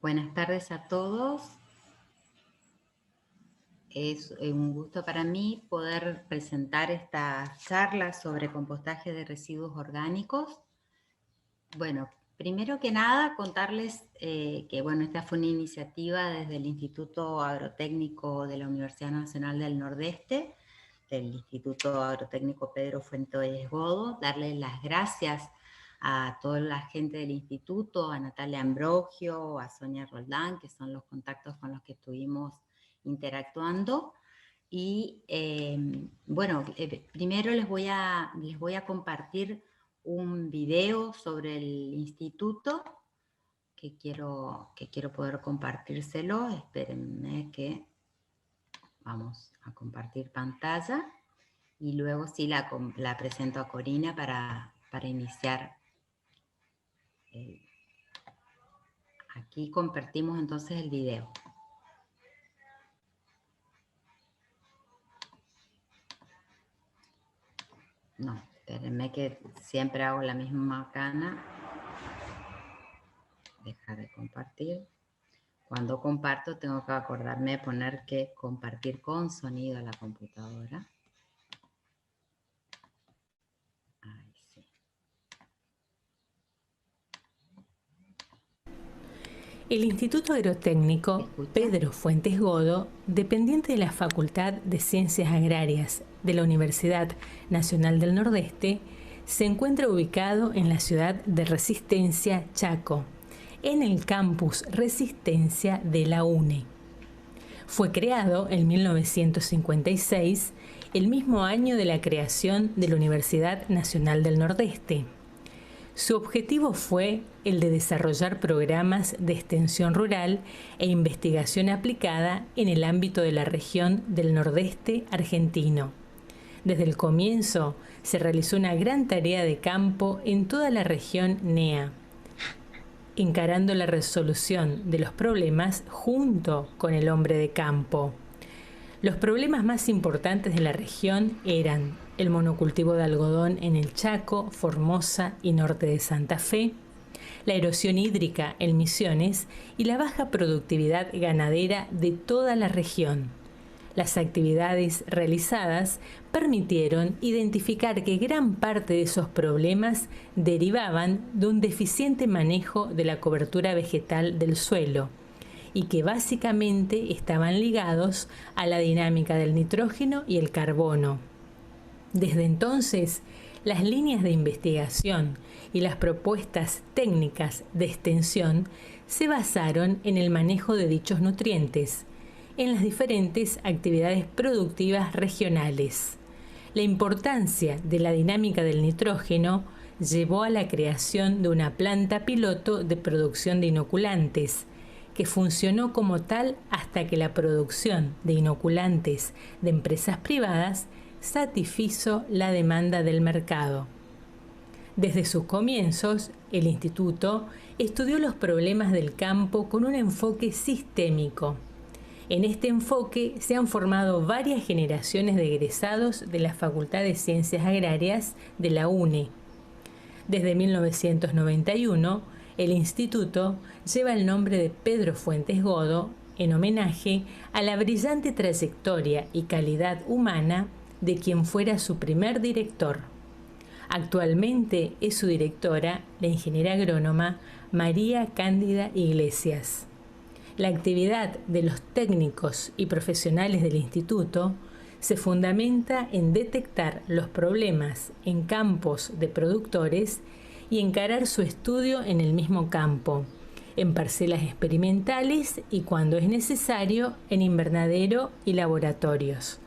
Buenas tardes a todos. Es un gusto para mí poder presentar esta charla sobre compostaje de residuos orgánicos. Bueno, primero que nada contarles que esta fue una iniciativa desde el Instituto Agrotécnico de la Universidad Nacional del Nordeste, del Instituto Agrotécnico Pedro Fuentes Godo. Darles las gracias a toda la gente del instituto, a Natalia Ambrogio, a Sonia Roldán, que son los contactos con los que estuvimos interactuando. Y primero les voy a compartir un video sobre el instituto que quiero poder compartírselo. Espérenme que vamos a compartir pantalla y luego sí la presento a Corina para iniciar. Aquí compartimos entonces el video. No, espérenme que siempre hago la misma macana. Dejar de compartir. Cuando comparto tengo que acordarme de poner que compartir con sonido a la computadora. Ahí sí. El Instituto Agrotécnico Pedro Fuentes Godo, dependiente de la Facultad de Ciencias Agrarias de la Universidad Nacional del Nordeste, se encuentra ubicado en la ciudad de Resistencia, Chaco, en el campus Resistencia de la UNE. Fue creado en 1956, el mismo año de la creación de la Universidad Nacional del Nordeste. Su objetivo fue el de desarrollar programas de extensión rural e investigación aplicada en el ámbito de la región del Nordeste argentino. Desde el comienzo se realizó una gran tarea de campo en toda la región NEA, encarando la resolución de los problemas junto con el hombre de campo. Los problemas más importantes de la región eran el monocultivo de algodón en el Chaco, Formosa y norte de Santa Fe, la erosión hídrica en Misiones y la baja productividad ganadera de toda la región. Las actividades realizadas permitieron identificar que gran parte de esos problemas derivaban de un deficiente manejo de la cobertura vegetal del suelo, y que básicamente estaban ligados a la dinámica del nitrógeno y el carbono. Desde entonces, las líneas de investigación y las propuestas técnicas de extensión se basaron en el manejo de dichos nutrientes, en las diferentes actividades productivas regionales. La importancia de la dinámica del nitrógeno llevó a la creación de una planta piloto de producción de inoculantes, que funcionó como tal hasta que la producción de inoculantes de empresas privadas satisfizo la demanda del mercado. Desde sus comienzos, el Instituto estudió los problemas del campo con un enfoque sistémico. En este enfoque se han formado varias generaciones de egresados de la Facultad de Ciencias Agrarias de la UNE. Desde 1991, el instituto lleva el nombre de Pedro Fuentes Godo en homenaje a la brillante trayectoria y calidad humana de quien fuera su primer director. Actualmente es su directora, la ingeniera agrónoma María Cándida Iglesias. La actividad de los técnicos y profesionales del instituto se fundamenta en detectar los problemas en campos de productores y encarar su estudio en el mismo campo, en parcelas experimentales y, cuando es necesario, en invernadero y laboratorios,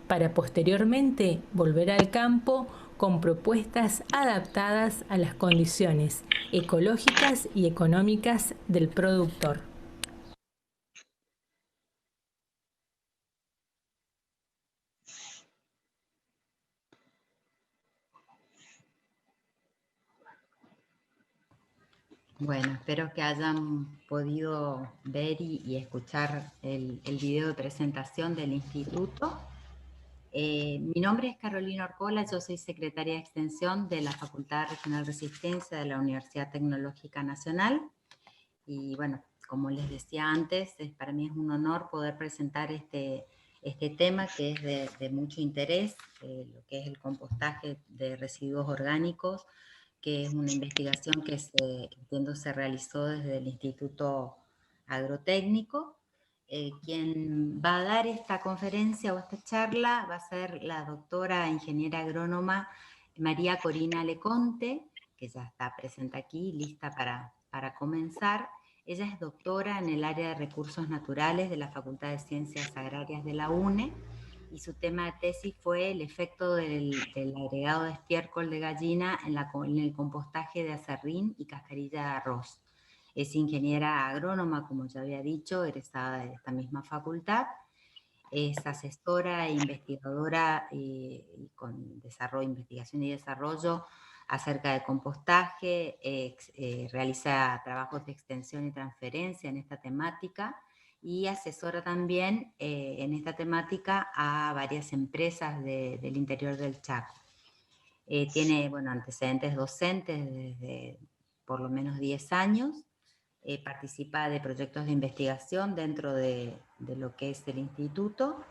para posteriormente volver al campo con propuestas adaptadas a las condiciones ecológicas y económicas del productor. Bueno, espero que hayan podido ver y escuchar el video de presentación del instituto. Mi nombre es Carolina Orcola, yo soy secretaria de Extensión de la Facultad Regional Resistencia de la Universidad Tecnológica Nacional. Y bueno, como les decía antes, para mí es un honor poder presentar este tema que es de mucho interés, lo que es el compostaje de residuos orgánicos, que es una investigación que entiendo se realizó desde el Instituto Agrotécnico. Quien va a dar esta conferencia o esta charla va a ser la doctora ingeniera agrónoma María Corina Leconte, que ya está presente aquí, lista para comenzar. Ella es doctora en el área de recursos naturales de la Facultad de Ciencias Agrarias de la UNE, y su tema de tesis fue el efecto del agregado de estiércol de gallina en el compostaje de aserrín y cascarilla de arroz. Es ingeniera agrónoma, como ya había dicho, egresada de esta misma facultad. Es asesora e investigadora con investigación y desarrollo acerca de compostaje, realiza trabajos de extensión y transferencia en esta temática, y asesora también en esta temática a varias empresas del interior del Chaco. Tiene antecedentes docentes desde por lo menos 10 años. Participa de proyectos de investigación dentro de lo que es el instituto,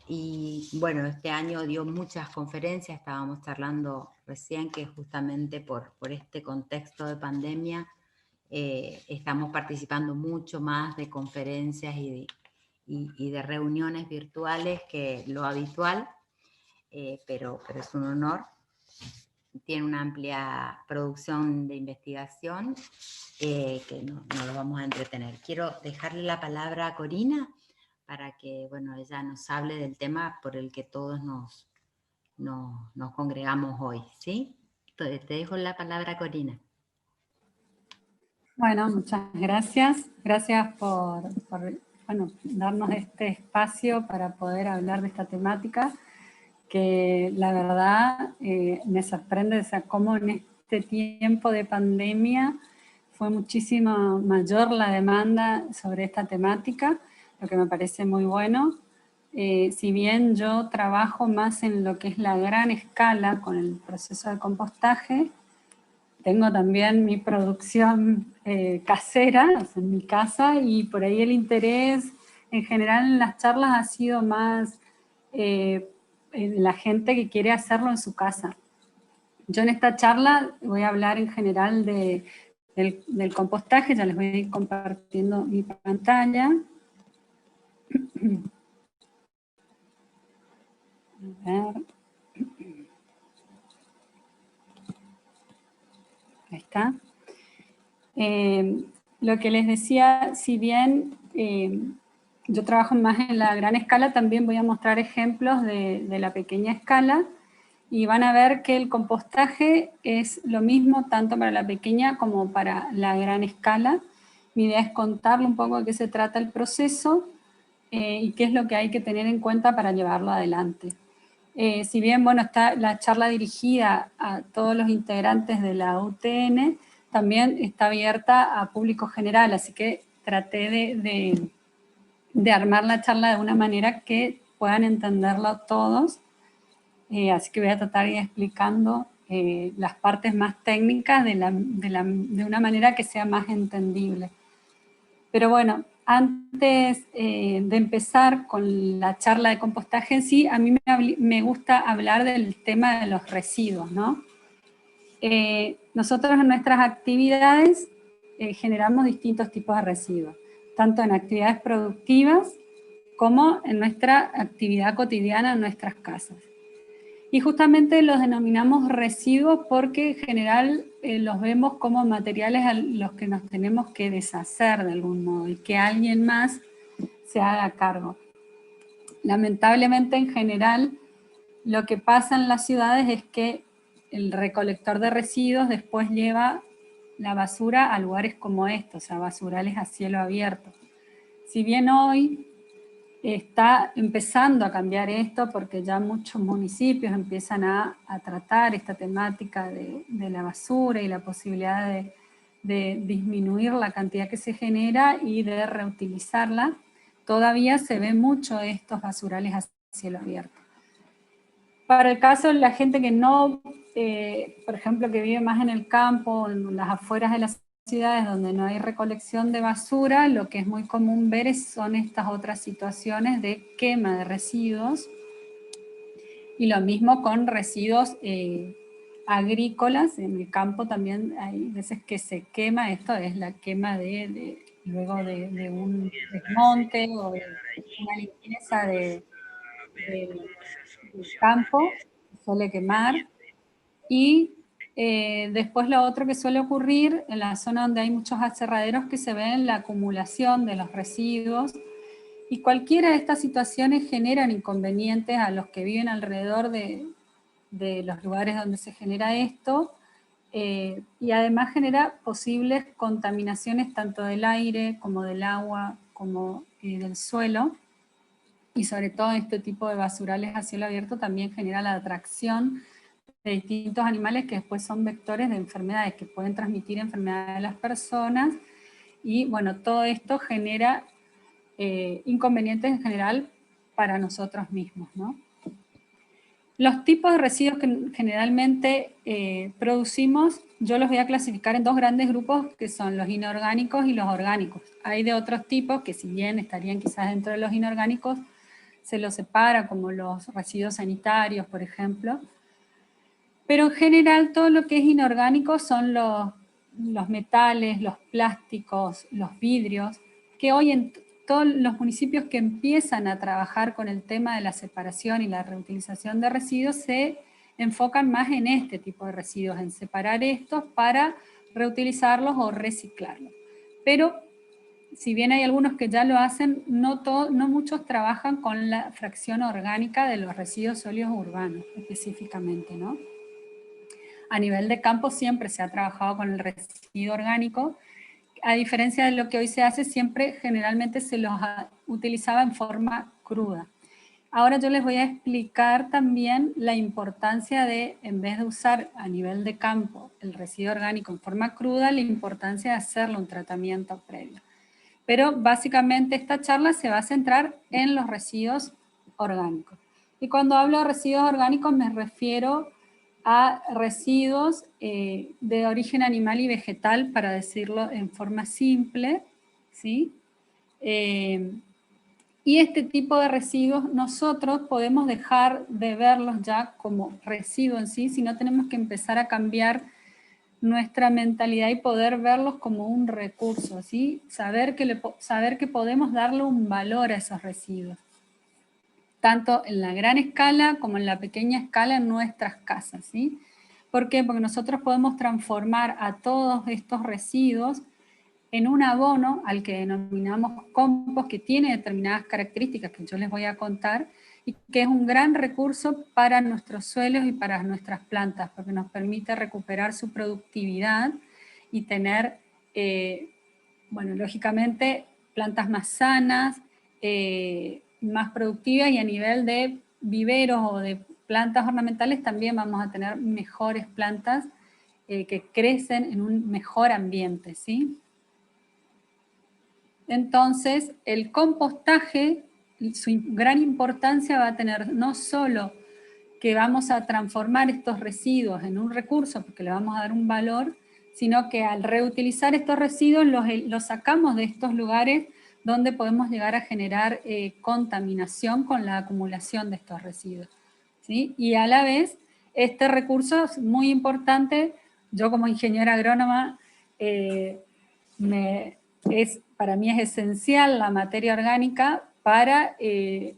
y bueno, este año dio muchas conferencias. Estábamos charlando recién que justamente por este contexto de pandemia estamos participando mucho más de conferencias y de reuniones virtuales que lo habitual, pero es un honor. Tiene una amplia producción de investigación que no lo vamos a entretener. Quiero dejarle la palabra a Corina para que ella nos hable del tema por el que todos nos congregamos hoy, ¿sí? Entonces, te dejo la palabra, Corina. Bueno, muchas gracias. Gracias por darnos este espacio para poder hablar de esta temática, que la verdad me sorprende, o sea, cómo en este tiempo de pandemia fue muchísimo mayor la demanda sobre esta temática, lo que me parece muy bueno. Si bien yo trabajo más en lo que es la gran escala con el proceso de compostaje, tengo también mi producción casera, o sea, en mi casa, y por ahí el interés en general en las charlas ha sido más la gente que quiere hacerlo en su casa. Yo en esta charla voy a hablar en general del compostaje, ya les voy a ir compartiendo mi pantalla. A ver. Ahí está. Lo que les decía, si bien yo trabajo más en la gran escala, también voy a mostrar ejemplos de la pequeña escala, y van a ver que el compostaje es lo mismo tanto para la pequeña como para la gran escala. Mi idea es contarle un poco de qué se trata el proceso y qué es lo que hay que tener en cuenta para llevarlo adelante. Si bien, está la charla dirigida a todos los integrantes de la UTN, también está abierta a público general, así que traté de armar la charla de una manera que puedan entenderlo todos. Así que voy a tratar de ir explicando las partes más técnicas de una manera que sea más entendible. Pero bueno, antes de empezar con la charla de compostaje en sí, a mí me gusta hablar del tema de los residuos, ¿no? Nosotros en nuestras actividades generamos distintos tipos de residuos, tanto en actividades productivas como en nuestra actividad cotidiana en nuestras casas. Y justamente los denominamos residuos porque en general los vemos como materiales a los que nos tenemos que deshacer de algún modo y que alguien más se haga cargo. Lamentablemente en general lo que pasa en las ciudades es que el recolector de residuos después lleva la basura a lugares como estos, a basurales a cielo abierto. Si bien hoy está empezando a cambiar esto porque ya muchos municipios empiezan a tratar esta temática de la basura y la posibilidad de disminuir la cantidad que se genera y de reutilizarla, todavía se ve mucho estos basurales a cielo abierto. Para el caso de la gente que no, por ejemplo, que vive más en el campo, en las afueras de las ciudades donde no hay recolección de basura, lo que es muy común ver son estas otras situaciones de quema de residuos, y lo mismo con residuos agrícolas. En el campo también hay veces que se quema, esto es la quema luego de un desmonte o de una limpieza del campo, se suele quemar. Y después lo otro que suele ocurrir en la zona donde hay muchos aserraderos, que se ve la acumulación de los residuos, y cualquiera de estas situaciones generan inconvenientes a los que viven alrededor de los lugares donde se genera esto, y además genera posibles contaminaciones tanto del aire como del agua como del suelo, y sobre todo este tipo de basurales a cielo abierto también genera la atracción de distintos animales que después son vectores de enfermedades, que pueden transmitir enfermedades a las personas, y bueno, todo esto genera inconvenientes en general para nosotros mismos, ¿no? Los tipos de residuos que generalmente producimos, yo los voy a clasificar en dos grandes grupos, que son los inorgánicos y los orgánicos. Hay de otros tipos que, si bien estarían quizás dentro de los inorgánicos, se los separa, como los residuos sanitarios, por ejemplo. Pero en general todo lo que es inorgánico son los metales, los plásticos, los vidrios, que hoy en todos los municipios que empiezan a trabajar con el tema de la separación y la reutilización de residuos se enfocan más en este tipo de residuos, en separar estos para reutilizarlos o reciclarlos. Pero si bien hay algunos que ya lo hacen, no muchos trabajan con la fracción orgánica de los residuos sólidos urbanos específicamente, ¿no? A nivel de campo siempre se ha trabajado con el residuo orgánico, a diferencia de lo que hoy se hace, siempre generalmente se los utilizaba en forma cruda. Ahora yo les voy a explicar también la importancia de, en vez de usar a nivel de campo el residuo orgánico en forma cruda, la importancia de hacerle un tratamiento previo. Pero básicamente esta charla se va a centrar en los residuos orgánicos. Y cuando hablo de residuos orgánicos me refiero a residuos de origen animal y vegetal, para decirlo en forma simple, ¿sí? Y este tipo de residuos nosotros podemos dejar de verlos ya como residuos en sí, sino tenemos que empezar a cambiar nuestra mentalidad y poder verlos como un recurso, ¿sí? Saber que podemos darle un valor a esos residuos, tanto en la gran escala como en la pequeña escala en nuestras casas, ¿sí? ¿Por qué? Porque nosotros podemos transformar a todos estos residuos en un abono al que denominamos compost, que tiene determinadas características que yo les voy a contar, y que es un gran recurso para nuestros suelos y para nuestras plantas, porque nos permite recuperar su productividad y tener, bueno, lógicamente, plantas más sanas, más productivas, y a nivel de viveros o de plantas ornamentales también vamos a tener mejores plantas que crecen en un mejor ambiente, ¿sí? Entonces, el compostaje, su gran importancia va a tener no solo que vamos a transformar estos residuos en un recurso, porque le vamos a dar un valor, sino que al reutilizar estos residuos los sacamos de estos lugares donde podemos llegar a generar contaminación con la acumulación de estos residuos, ¿sí? Y a la vez, este recurso es muy importante. Yo como ingeniera agrónoma, para mí es esencial la materia orgánica para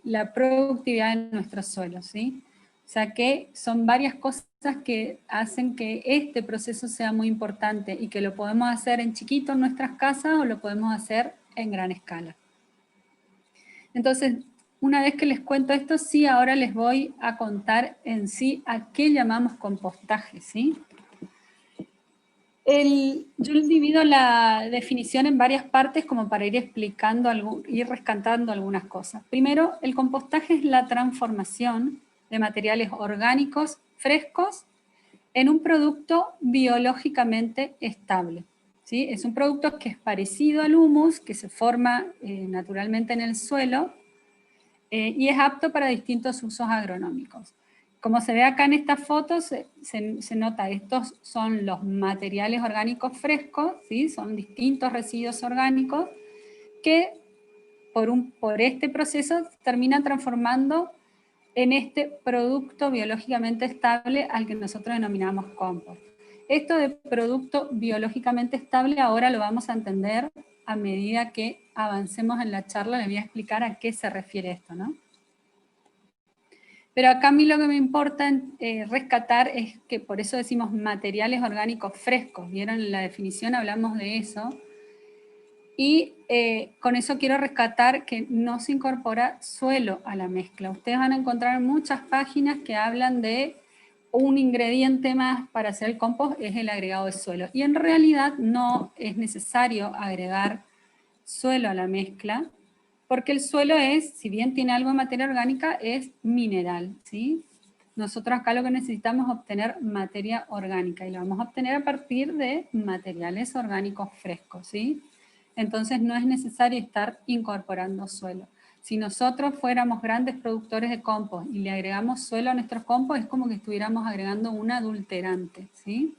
la productividad de nuestros suelos, ¿sí? O sea que son varias cosas que hacen que este proceso sea muy importante, y que lo podemos hacer en chiquito en nuestras casas o lo podemos hacer en gran escala. Entonces, una vez que les cuento esto, sí, ahora les voy a contar en sí a qué llamamos compostaje, ¿sí? Yo divido la definición en varias partes como para ir explicando, ir rescatando algunas cosas. Primero, el compostaje es la transformación de materiales orgánicos frescos en un producto biológicamente estable, ¿sí? Es un producto que es parecido al humus, que se forma naturalmente en el suelo, y es apto para distintos usos agronómicos. Como se ve acá en esta foto, se nota, estos son los materiales orgánicos frescos, ¿sí? Son distintos residuos orgánicos que por este proceso terminan transformando en este producto biológicamente estable al que nosotros denominamos compost. Esto de producto biológicamente estable ahora lo vamos a entender a medida que avancemos en la charla. Les voy a explicar a qué se refiere esto, ¿no? Pero acá a mí lo que me importa rescatar es que por eso decimos materiales orgánicos frescos. ¿Vieron en la definición? Hablamos de eso. Y con eso quiero rescatar que no se incorpora suelo a la mezcla. Ustedes van a encontrar muchas páginas que hablan de un ingrediente más para hacer el compost, es el agregado de suelo. Y en realidad no es necesario agregar suelo a la mezcla, porque el suelo es, si bien tiene algo de materia orgánica, es mineral, ¿sí? Nosotros acá lo que necesitamos es obtener materia orgánica, y la vamos a obtener a partir de materiales orgánicos frescos, ¿sí? Entonces no es necesario estar incorporando suelo. Si nosotros fuéramos grandes productores de compost y le agregamos suelo a nuestros compost, es como que estuviéramos agregando un adulterante, ¿sí?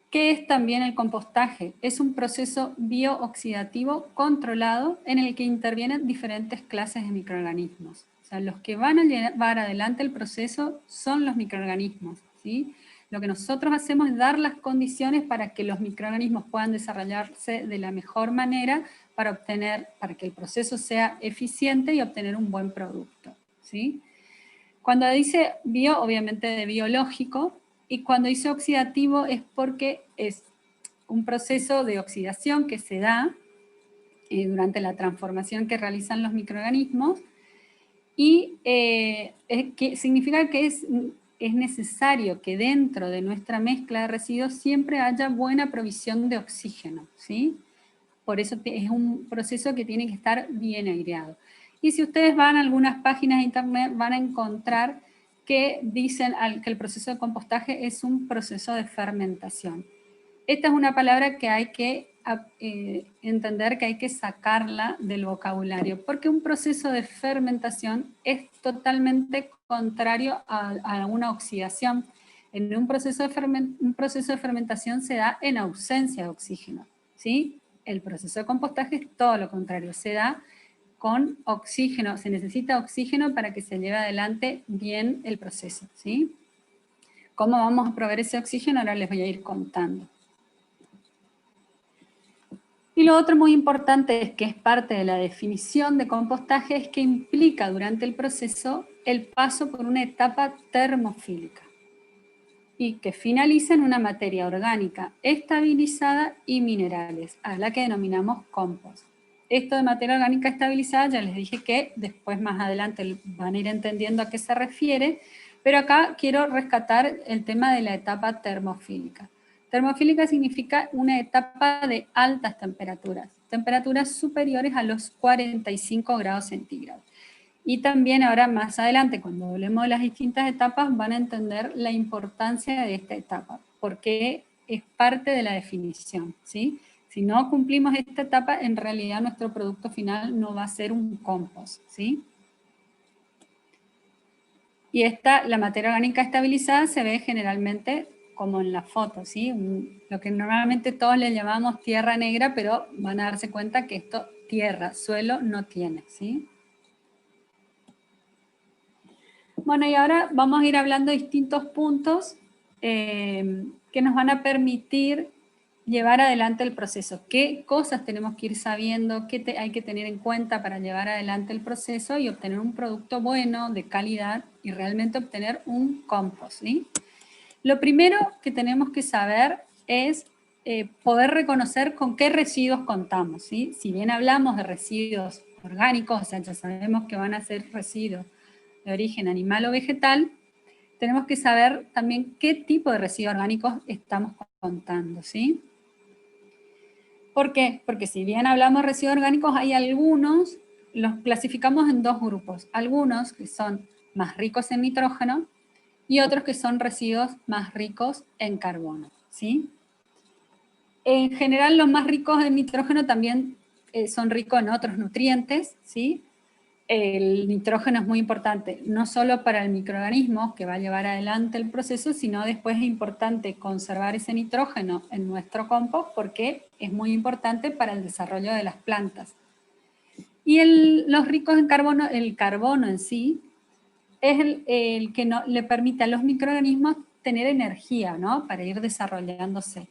¿Qué es también el compostaje? Es un proceso biooxidativo controlado en el que intervienen diferentes clases de microorganismos. O sea, los que van a llevar adelante el proceso son los microorganismos, ¿sí? Lo que nosotros hacemos es dar las condiciones para que los microorganismos puedan desarrollarse de la mejor manera para que el proceso sea eficiente y obtener un buen producto, ¿sí? Cuando dice bio, obviamente de biológico, y cuando dice oxidativo es porque es un proceso de oxidación que se da durante la transformación que realizan los microorganismos, y que significa que es necesario que dentro de nuestra mezcla de residuos siempre haya buena provisión de oxígeno, ¿sí? Por eso es un proceso que tiene que estar bien aireado. Y si ustedes van a algunas páginas de internet van a encontrar que dicen que el proceso de compostaje es un proceso de fermentación. Esta es una palabra que hay que entender, que hay que sacarla del vocabulario, porque un proceso de fermentación es totalmente contrario a una oxidación. En un proceso de fermentación se da en ausencia de oxígeno, ¿sí? El proceso de compostaje es todo lo contrario, se da con oxígeno, se necesita oxígeno para que se lleve adelante bien el proceso, ¿sí? ¿Cómo vamos a proveer ese oxígeno? Ahora les voy a ir contando. Y lo otro muy importante es que es parte de la definición de compostaje, es que implica durante el proceso el paso por una etapa termofílica y que finaliza en una materia orgánica estabilizada y minerales, a la que denominamos compost. Esto de materia orgánica estabilizada ya les dije que después más adelante van a ir entendiendo a qué se refiere, pero acá quiero rescatar el tema de la etapa termofílica. Termofílica significa una etapa de altas temperaturas, temperaturas superiores a los 45 grados centígrados. Y también ahora más adelante, cuando hablemos de las distintas etapas, van a entender la importancia de esta etapa, porque es parte de la definición, ¿sí? Si no cumplimos esta etapa, en realidad nuestro producto final no va a ser un compost, ¿sí? Y la materia orgánica estabilizada se ve generalmente como en la foto, ¿sí? Lo que normalmente todos le llamamos tierra negra, pero van a darse cuenta que esto tierra, suelo, no tiene, ¿sí? Bueno, y ahora vamos a ir hablando de distintos puntos que nos van a permitir llevar adelante el proceso. ¿Qué cosas tenemos que ir sabiendo? ¿Qué hay que tener en cuenta para llevar adelante el proceso y obtener un producto bueno, de calidad, y realmente obtener un compost, ¿sí? Lo primero que tenemos que saber es poder reconocer con qué residuos contamos, ¿sí? Si bien hablamos de residuos orgánicos, o sea, ya sabemos que van a ser residuos de origen animal o vegetal, tenemos que saber también qué tipo de residuos orgánicos estamos contando, ¿sí? ¿Por qué? Porque si bien hablamos de residuos orgánicos, hay algunos, los clasificamos en dos grupos. Algunos que son más ricos en nitrógeno y otros que son residuos más ricos en carbono, ¿sí? En general, los más ricos en nitrógeno también son ricos en otros nutrientes, ¿sí? el nitrógeno es muy importante, no solo para el microorganismo que va a llevar adelante el proceso, sino después es importante conservar ese nitrógeno en nuestro compost porque es muy importante para el desarrollo de las plantas. Y los ricos en carbono, el carbono en sí, es el que le permite a los microorganismos tener energía, ¿no? Para ir desarrollándose.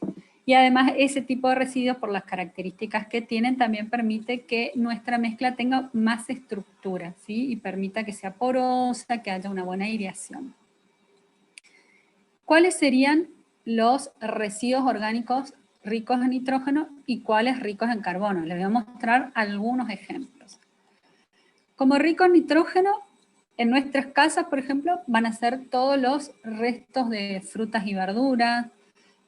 Y además ese tipo de residuos, por las características que tienen, también permite que nuestra mezcla tenga más estructura, ¿sí? Y permita que sea porosa, que haya una buena aireación. ¿Cuáles serían los residuos orgánicos ricos en nitrógeno y cuáles ricos en carbono? Les voy a mostrar algunos ejemplos. Como rico en nitrógeno, en nuestras casas, por ejemplo, van a ser todos los restos de frutas y verduras,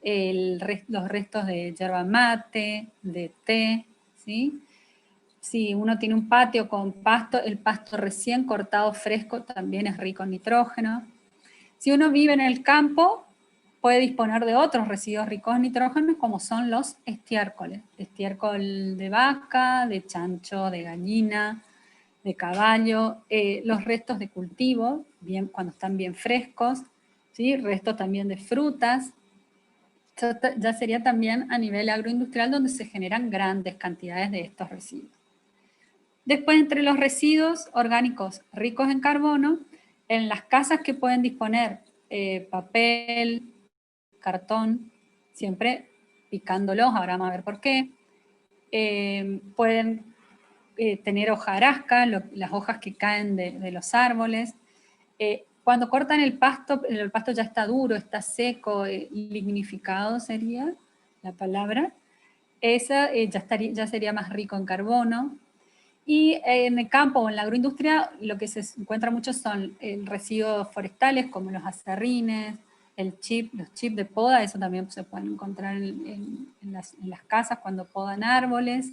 los restos de yerba mate, de té, ¿sí? Si uno tiene un patio con pasto, el pasto recién cortado fresco también es rico en nitrógeno. Si uno vive en el campo, puede disponer de otros residuos ricos en nitrógeno, como son los estiércoles. Estiércol de vaca, de chancho, de gallina, de caballo, los restos de cultivo, cuando están bien frescos, ¿sí? Restos también de frutas. Esto ya sería también a nivel agroindustrial donde se generan grandes cantidades de estos residuos. Después, entre los residuos orgánicos ricos en carbono, en las casas que pueden disponer papel, cartón, siempre picándolos, ahora vamos a ver por qué, pueden tener hojarasca, las hojas que caen de los árboles. Cuando cortan el pasto ya está duro, está seco, lignificado sería la palabra. Esa ya sería más rico en carbono. Y en el campo o en la agroindustria lo que se encuentra mucho son residuos forestales como los aserrines, los chips de poda, eso también se pueden encontrar en las casas cuando podan árboles.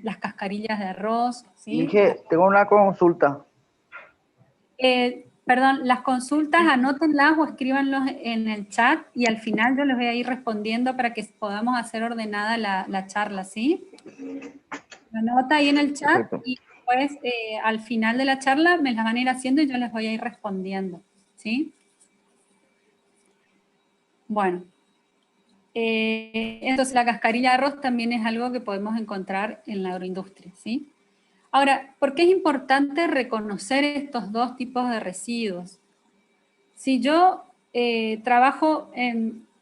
Las cascarillas de arroz, ¿sí? Dije, tengo una consulta. Perdón, las consultas anótenlas o escríbanlos en el chat y al final yo les voy a ir respondiendo para que podamos hacer ordenada la charla, ¿sí? Anota ahí en el chat. Perfecto. Y después al final de la charla me las van a ir haciendo y yo les voy a ir respondiendo, ¿sí? Bueno. Entonces la cascarilla de arroz también es algo que podemos encontrar en la agroindustria, ¿sí? Ahora, ¿por qué es importante reconocer estos dos tipos de residuos? Si yo trabajo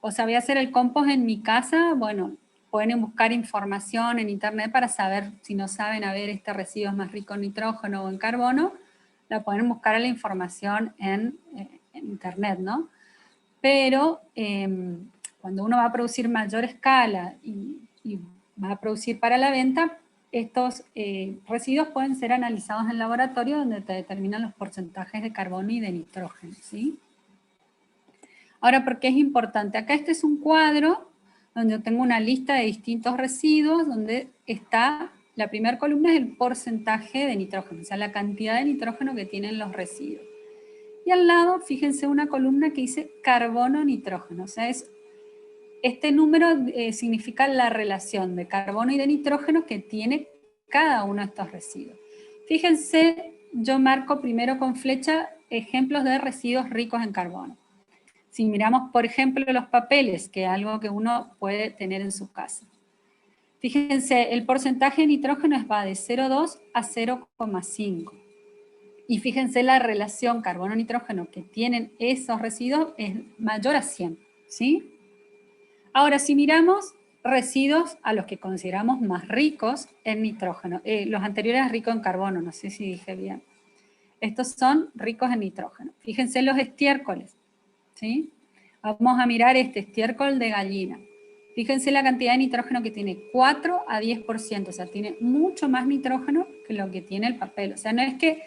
voy a hacer el compost en mi casa, bueno, pueden buscar información en internet para saber, si no saben, a ver, este residuo es más rico en nitrógeno o en carbono, la pueden buscar la información en internet, ¿no? Pero cuando uno va a producir mayor escala y va a producir para la venta, estos residuos pueden ser analizados en laboratorio donde te determinan los porcentajes de carbono y de nitrógeno, ¿sí? Ahora, ¿por qué es importante? Acá este es un cuadro donde yo tengo una lista de distintos residuos donde está, la primera columna es el porcentaje de nitrógeno, o sea, la cantidad de nitrógeno que tienen los residuos. Y al lado, fíjense una columna que dice carbono-nitrógeno, o sea, este número significa la relación de carbono y de nitrógeno que tiene cada uno de estos residuos. Fíjense, yo marco primero con flecha ejemplos de residuos ricos en carbono. Si miramos, por ejemplo, los papeles, que es algo que uno puede tener en su casa. Fíjense, el porcentaje de nitrógeno va de 0,2 a 0,5. Y fíjense la relación carbono-nitrógeno que tienen esos residuos es mayor a 100, ¿sí? Ahora, si miramos residuos a los que consideramos más ricos en nitrógeno, los anteriores ricos en carbono, no sé si dije bien. Estos son ricos en nitrógeno. Fíjense los estiércoles, ¿sí? Vamos a mirar este estiércol de gallina. Fíjense la cantidad de nitrógeno que tiene, 4 a 10%, o sea, tiene mucho más nitrógeno que lo que tiene el papel. O sea, no es que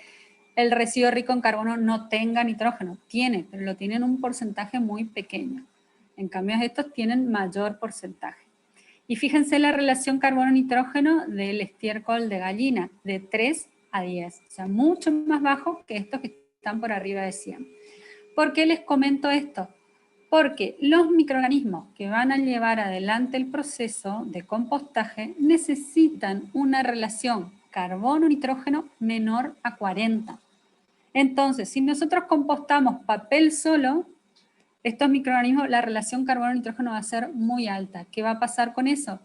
el residuo rico en carbono no tenga nitrógeno, tiene, pero lo tiene en un porcentaje muy pequeño. En cambio, estos tienen mayor porcentaje. Y fíjense la relación carbono-nitrógeno del estiércol de gallina, de 3 a 10, o sea, mucho más bajo que estos que están por arriba de 100. ¿Por qué les comento esto? Porque los microorganismos que van a llevar adelante el proceso de compostaje necesitan una relación carbono, nitrógeno menor a 40. Entonces, si nosotros compostamos papel solo, estos microorganismos, la relación carbono-nitrógeno va a ser muy alta. ¿Qué va a pasar con eso?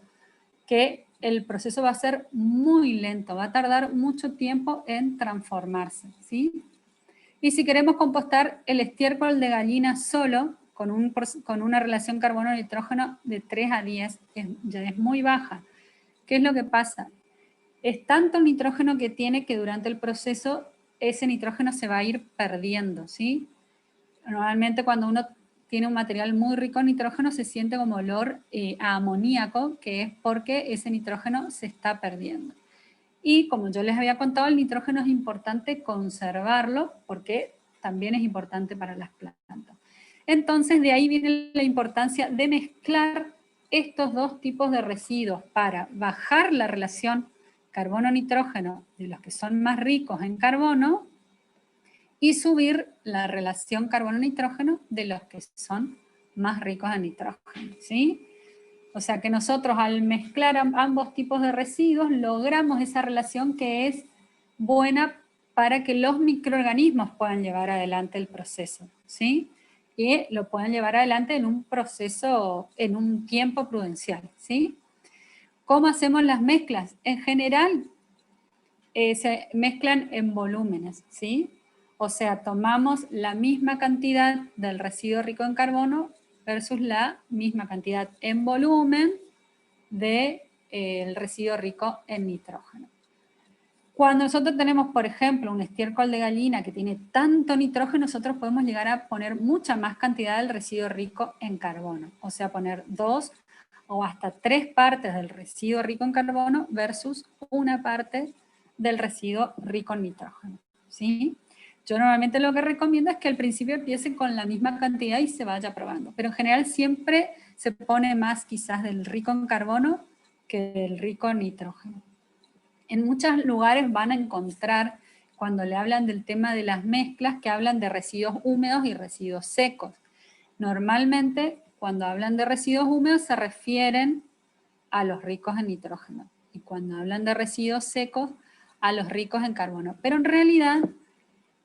Que el proceso va a ser muy lento, va a tardar mucho tiempo en transformarse, ¿sí? Y si queremos compostar el estiércol de gallina solo, con una relación carbono-nitrógeno de 3 a 10, ya es muy baja. ¿Qué es lo que pasa? Es tanto el nitrógeno que tiene que durante el proceso ese nitrógeno se va a ir perdiendo, ¿sí? Normalmente cuando uno tiene un material muy rico en nitrógeno se siente como olor a amoníaco, que es porque ese nitrógeno se está perdiendo. Y como yo les había contado, el nitrógeno es importante conservarlo porque también es importante para las plantas. Entonces de ahí viene la importancia de mezclar estos dos tipos de residuos para bajar la relación carbono-nitrógeno de los que son más ricos en carbono y subir la relación carbono-nitrógeno de los que son más ricos en nitrógeno, ¿sí? O sea que nosotros al mezclar ambos tipos de residuos logramos esa relación que es buena para que los microorganismos puedan llevar adelante el proceso, ¿sí? Y lo puedan llevar adelante en un proceso, en un tiempo prudencial, ¿sí? ¿Cómo hacemos las mezclas? En general se mezclan en volúmenes, ¿sí? O sea, tomamos la misma cantidad del residuo rico en carbono versus la misma cantidad en volumen del residuo rico en nitrógeno. Cuando nosotros tenemos, por ejemplo, un estiércol de gallina que tiene tanto nitrógeno, nosotros podemos llegar a poner mucha más cantidad del residuo rico en carbono. O sea, poner 2 o hasta 3 partes del residuo rico en carbono versus una parte del residuo rico en nitrógeno, ¿sí? Yo normalmente lo que recomiendo es que al principio empiecen con la misma cantidad y se vaya probando, pero en general siempre se pone más quizás del rico en carbono que del rico en nitrógeno. En muchos lugares van a encontrar, cuando le hablan del tema de las mezclas, que hablan de residuos húmedos y residuos secos. Normalmente, cuando hablan de residuos húmedos, se refieren a los ricos en nitrógeno. Y cuando hablan de residuos secos, a los ricos en carbono. Pero en realidad,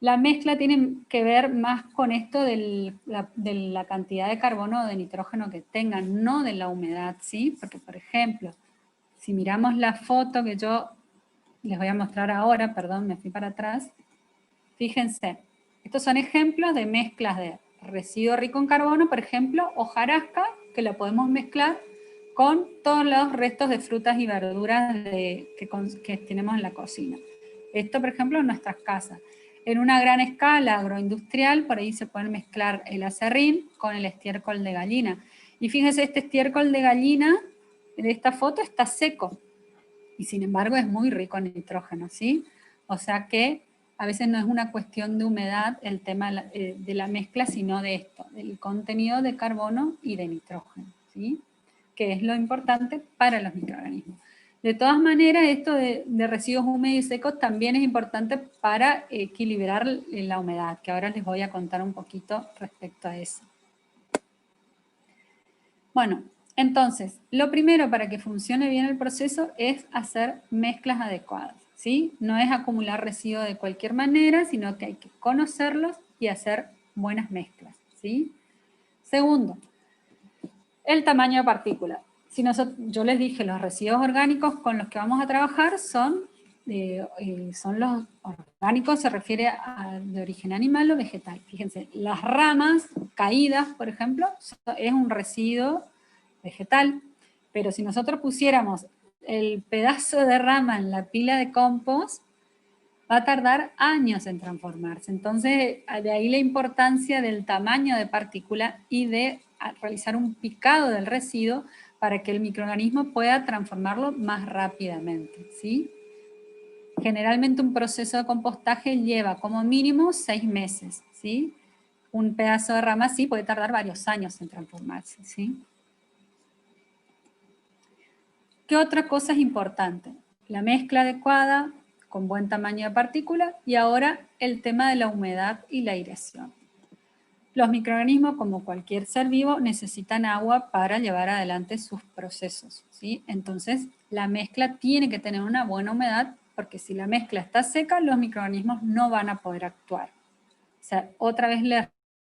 la mezcla tiene que ver más con esto de la cantidad de carbono o de nitrógeno que tengan, no de la humedad, ¿sí? Porque, por ejemplo, si miramos la foto que yo les voy a mostrar ahora, perdón, me fui para atrás, fíjense, estos son ejemplos de mezclas de residuo rico en carbono, por ejemplo, hojarasca, que lo podemos mezclar con todos los restos de frutas y verduras que tenemos en la cocina. Esto, por ejemplo, en nuestras casas. En una gran escala agroindustrial, por ahí se pueden mezclar el aserrín con el estiércol de gallina. Y fíjense, este estiércol de gallina de esta foto está seco. Y sin embargo es muy rico en nitrógeno, ¿sí? O sea que a veces no es una cuestión de humedad el tema de la mezcla, sino de esto, del contenido de carbono y de nitrógeno, ¿sí? Que es lo importante para los microorganismos. De todas maneras, esto de residuos húmedos y secos también es importante para equilibrar la humedad, que ahora les voy a contar un poquito respecto a eso. Bueno, entonces, lo primero para que funcione bien el proceso es hacer mezclas adecuadas, ¿sí? No es acumular residuos de cualquier manera, sino que hay que conocerlos y hacer buenas mezclas, ¿sí? Segundo, el tamaño de partícula. Yo les dije, los residuos orgánicos con los que vamos a trabajar son los orgánicos, se refiere de origen animal o vegetal. Fíjense, las ramas caídas, por ejemplo, es un residuo vegetal, pero si nosotros pusiéramos el pedazo de rama en la pila de compost, va a tardar años en transformarse. Entonces, de ahí la importancia del tamaño de partícula y de realizar un picado del residuo para que el microorganismo pueda transformarlo más rápidamente, ¿sí? Generalmente un proceso de compostaje lleva como mínimo 6 meses, ¿sí? Un pedazo de rama así puede tardar varios años en transformarse, ¿sí? ¿Qué otra cosa es importante? La mezcla adecuada, con buen tamaño de partícula, y ahora el tema de la humedad y la aireación. Los microorganismos, como cualquier ser vivo, necesitan agua para llevar adelante sus procesos, ¿sí? Entonces, la mezcla tiene que tener una buena humedad porque si la mezcla está seca, los microorganismos no van a poder actuar. O sea, otra vez les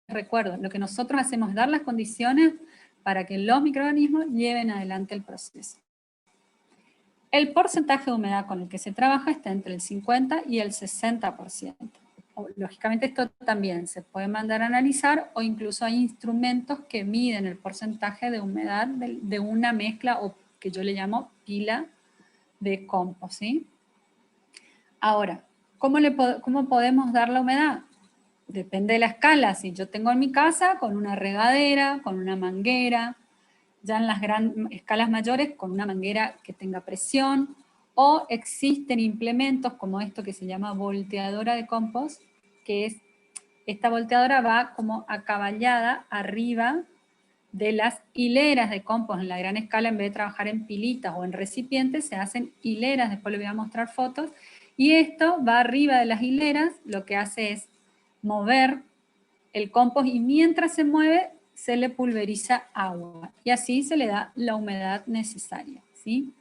recuerdo, lo que nosotros hacemos es dar las condiciones para que los microorganismos lleven adelante el proceso. El porcentaje de humedad con el que se trabaja está entre el 50 y el 60%. Lógicamente esto también se puede mandar a analizar o incluso hay instrumentos que miden el porcentaje de humedad de una mezcla o que yo le llamo pila de compost, ¿sí? Ahora, ¿cómo podemos dar la humedad? Depende de la escala. Si yo tengo en mi casa con una regadera, con una manguera, ya en las escalas mayores con una manguera que tenga presión, o existen implementos como esto que se llama volteadora de compost, que es, esta volteadora va como acaballada arriba de las hileras de compost. En la gran escala, en vez de trabajar en pilitas o en recipientes, se hacen hileras, después les voy a mostrar fotos, y esto va arriba de las hileras, lo que hace es mover el compost y mientras se mueve, se le pulveriza agua y así se le da la humedad necesaria, ¿sí?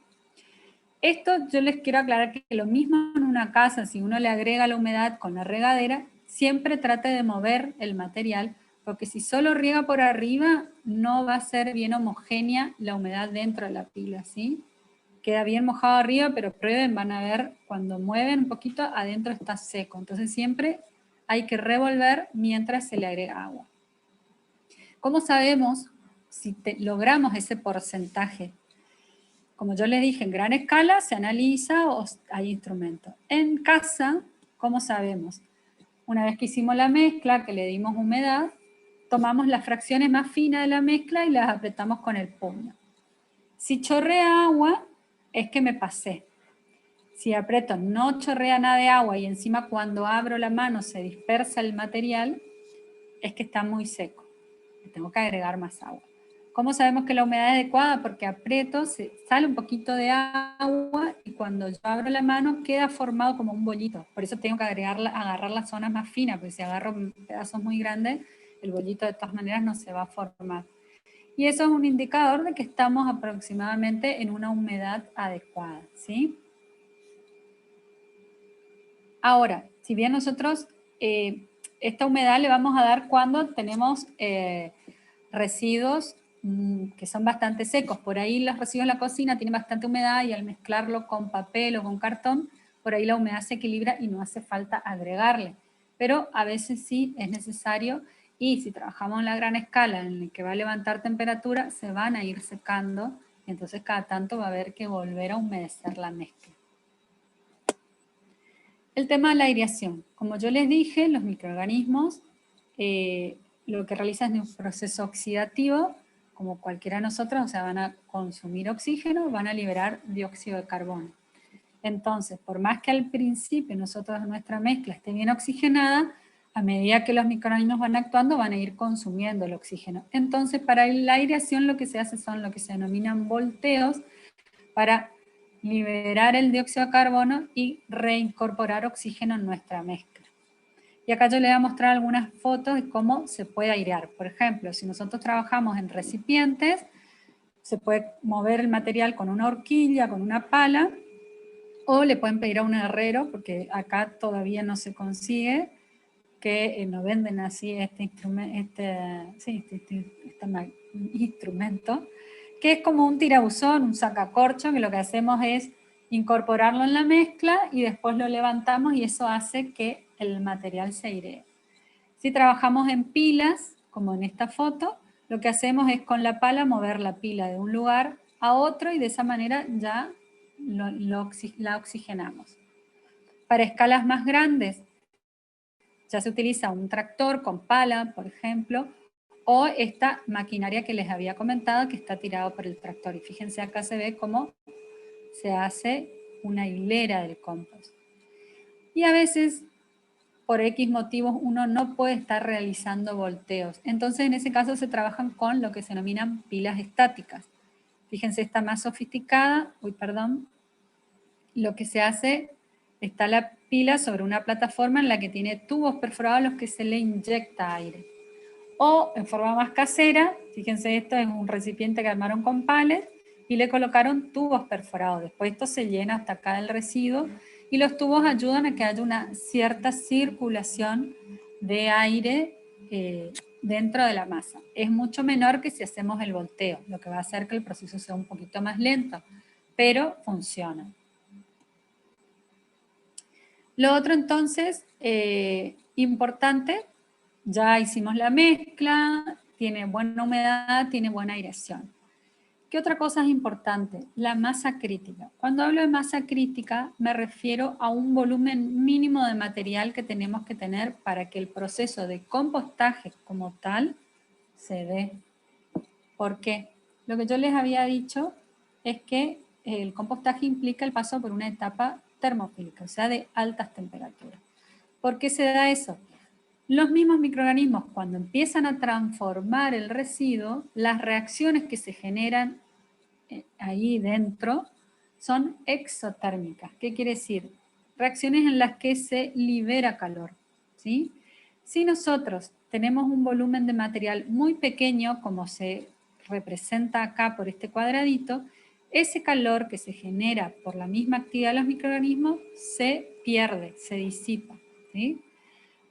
Esto yo les quiero aclarar que lo mismo en una casa, si uno le agrega la humedad con la regadera, siempre trate de mover el material, porque si solo riega por arriba, no va a ser bien homogénea la humedad dentro de la pila, ¿sí? Queda bien mojado arriba, pero prueben, van a ver, cuando mueven un poquito, adentro está seco. Entonces siempre hay que revolver mientras se le agrega agua. ¿Cómo sabemos si logramos ese porcentaje? Como yo les dije, en gran escala se analiza o hay instrumentos. En casa, ¿cómo sabemos? Una vez que hicimos la mezcla, que le dimos humedad, tomamos las fracciones más finas de la mezcla y las apretamos con el puño. Si chorrea agua, es que me pasé. Si aprieto, no chorrea nada de agua y encima cuando abro la mano se dispersa el material, es que está muy seco. Tengo que agregar más agua. ¿Cómo sabemos que la humedad es adecuada? Porque aprieto, sale un poquito de agua y cuando yo abro la mano queda formado como un bollito. Por eso tengo que agarrar las zonas más finas, porque si agarro pedazos muy grandes, el bollito de todas maneras no se va a formar. Y eso es un indicador de que estamos aproximadamente en una humedad adecuada, ¿sí? Ahora, si bien nosotros esta humedad le vamos a dar cuando tenemos residuos que son bastante secos. Por ahí los residuos en la cocina tienen bastante humedad y al mezclarlo con papel o con cartón, por ahí la humedad se equilibra y no hace falta agregarle. Pero a veces sí es necesario y si trabajamos en la gran escala en la que va a levantar temperatura, se van a ir secando, entonces cada tanto va a haber que volver a humedecer la mezcla. El tema de la aireación. Como yo les dije, los microorganismos lo que realizan es un proceso oxidativo, como cualquiera de nosotros, o sea, van a consumir oxígeno, van a liberar dióxido de carbono. Entonces, por más que al principio nuestra mezcla esté bien oxigenada, a medida que los microorganismos van actuando, van a ir consumiendo el oxígeno. Entonces, para la aireación lo que se hace son lo que se denominan volteos, para liberar el dióxido de carbono y reincorporar oxígeno en nuestra mezcla. Y acá yo les voy a mostrar algunas fotos de cómo se puede airear. Por ejemplo, si nosotros trabajamos en recipientes, se puede mover el material con una horquilla, con una pala, o le pueden pedir a un herrero, porque acá todavía no se consigue, que nos venden así este instrumento, que es como un tirabuzón, un sacacorcho, que lo que hacemos es incorporarlo en la mezcla y después lo levantamos y eso hace que el material se airee. Si trabajamos en pilas, como en esta foto, lo que hacemos es con la pala mover la pila de un lugar a otro y de esa manera ya la oxigenamos. Para escalas más grandes, ya se utiliza un tractor con pala, por ejemplo, o esta maquinaria que les había comentado que está tirado por el tractor. Y fíjense acá se ve cómo se hace una hilera del compost. Y a veces, por X motivos, uno no puede estar realizando volteos. Entonces, en ese caso se trabajan con lo que se denominan pilas estáticas. Fíjense, esta más sofisticada, lo que se hace, está la pila sobre una plataforma en la que tiene tubos perforados a los que se le inyecta aire. O en forma más casera, fíjense, esto es un recipiente que armaron con palets y le colocaron tubos perforados. Después esto se llena hasta acá del residuo y los tubos ayudan a que haya una cierta circulación de aire dentro de la masa. Es mucho menor que si hacemos el volteo, lo que va a hacer que el proceso sea un poquito más lento, pero funciona. Lo otro entonces, importante, ya hicimos la mezcla, tiene buena humedad, tiene buena aireación. ¿Qué otra cosa es importante? La masa crítica. Cuando hablo de masa crítica, me refiero a un volumen mínimo de material que tenemos que tener para que el proceso de compostaje como tal se dé. ¿Por qué? Lo que yo les había dicho es que el compostaje implica el paso por una etapa termofílica, o sea, de altas temperaturas. ¿Por qué se da eso? Los mismos microorganismos, cuando empiezan a transformar el residuo, las reacciones que se generan ahí dentro son exotérmicas. ¿Qué quiere decir? Reacciones en las que se libera calor, ¿sí? Si nosotros tenemos un volumen de material muy pequeño, como se representa acá por este cuadradito, ese calor que se genera por la misma actividad de los microorganismos se pierde, se disipa, ¿sí?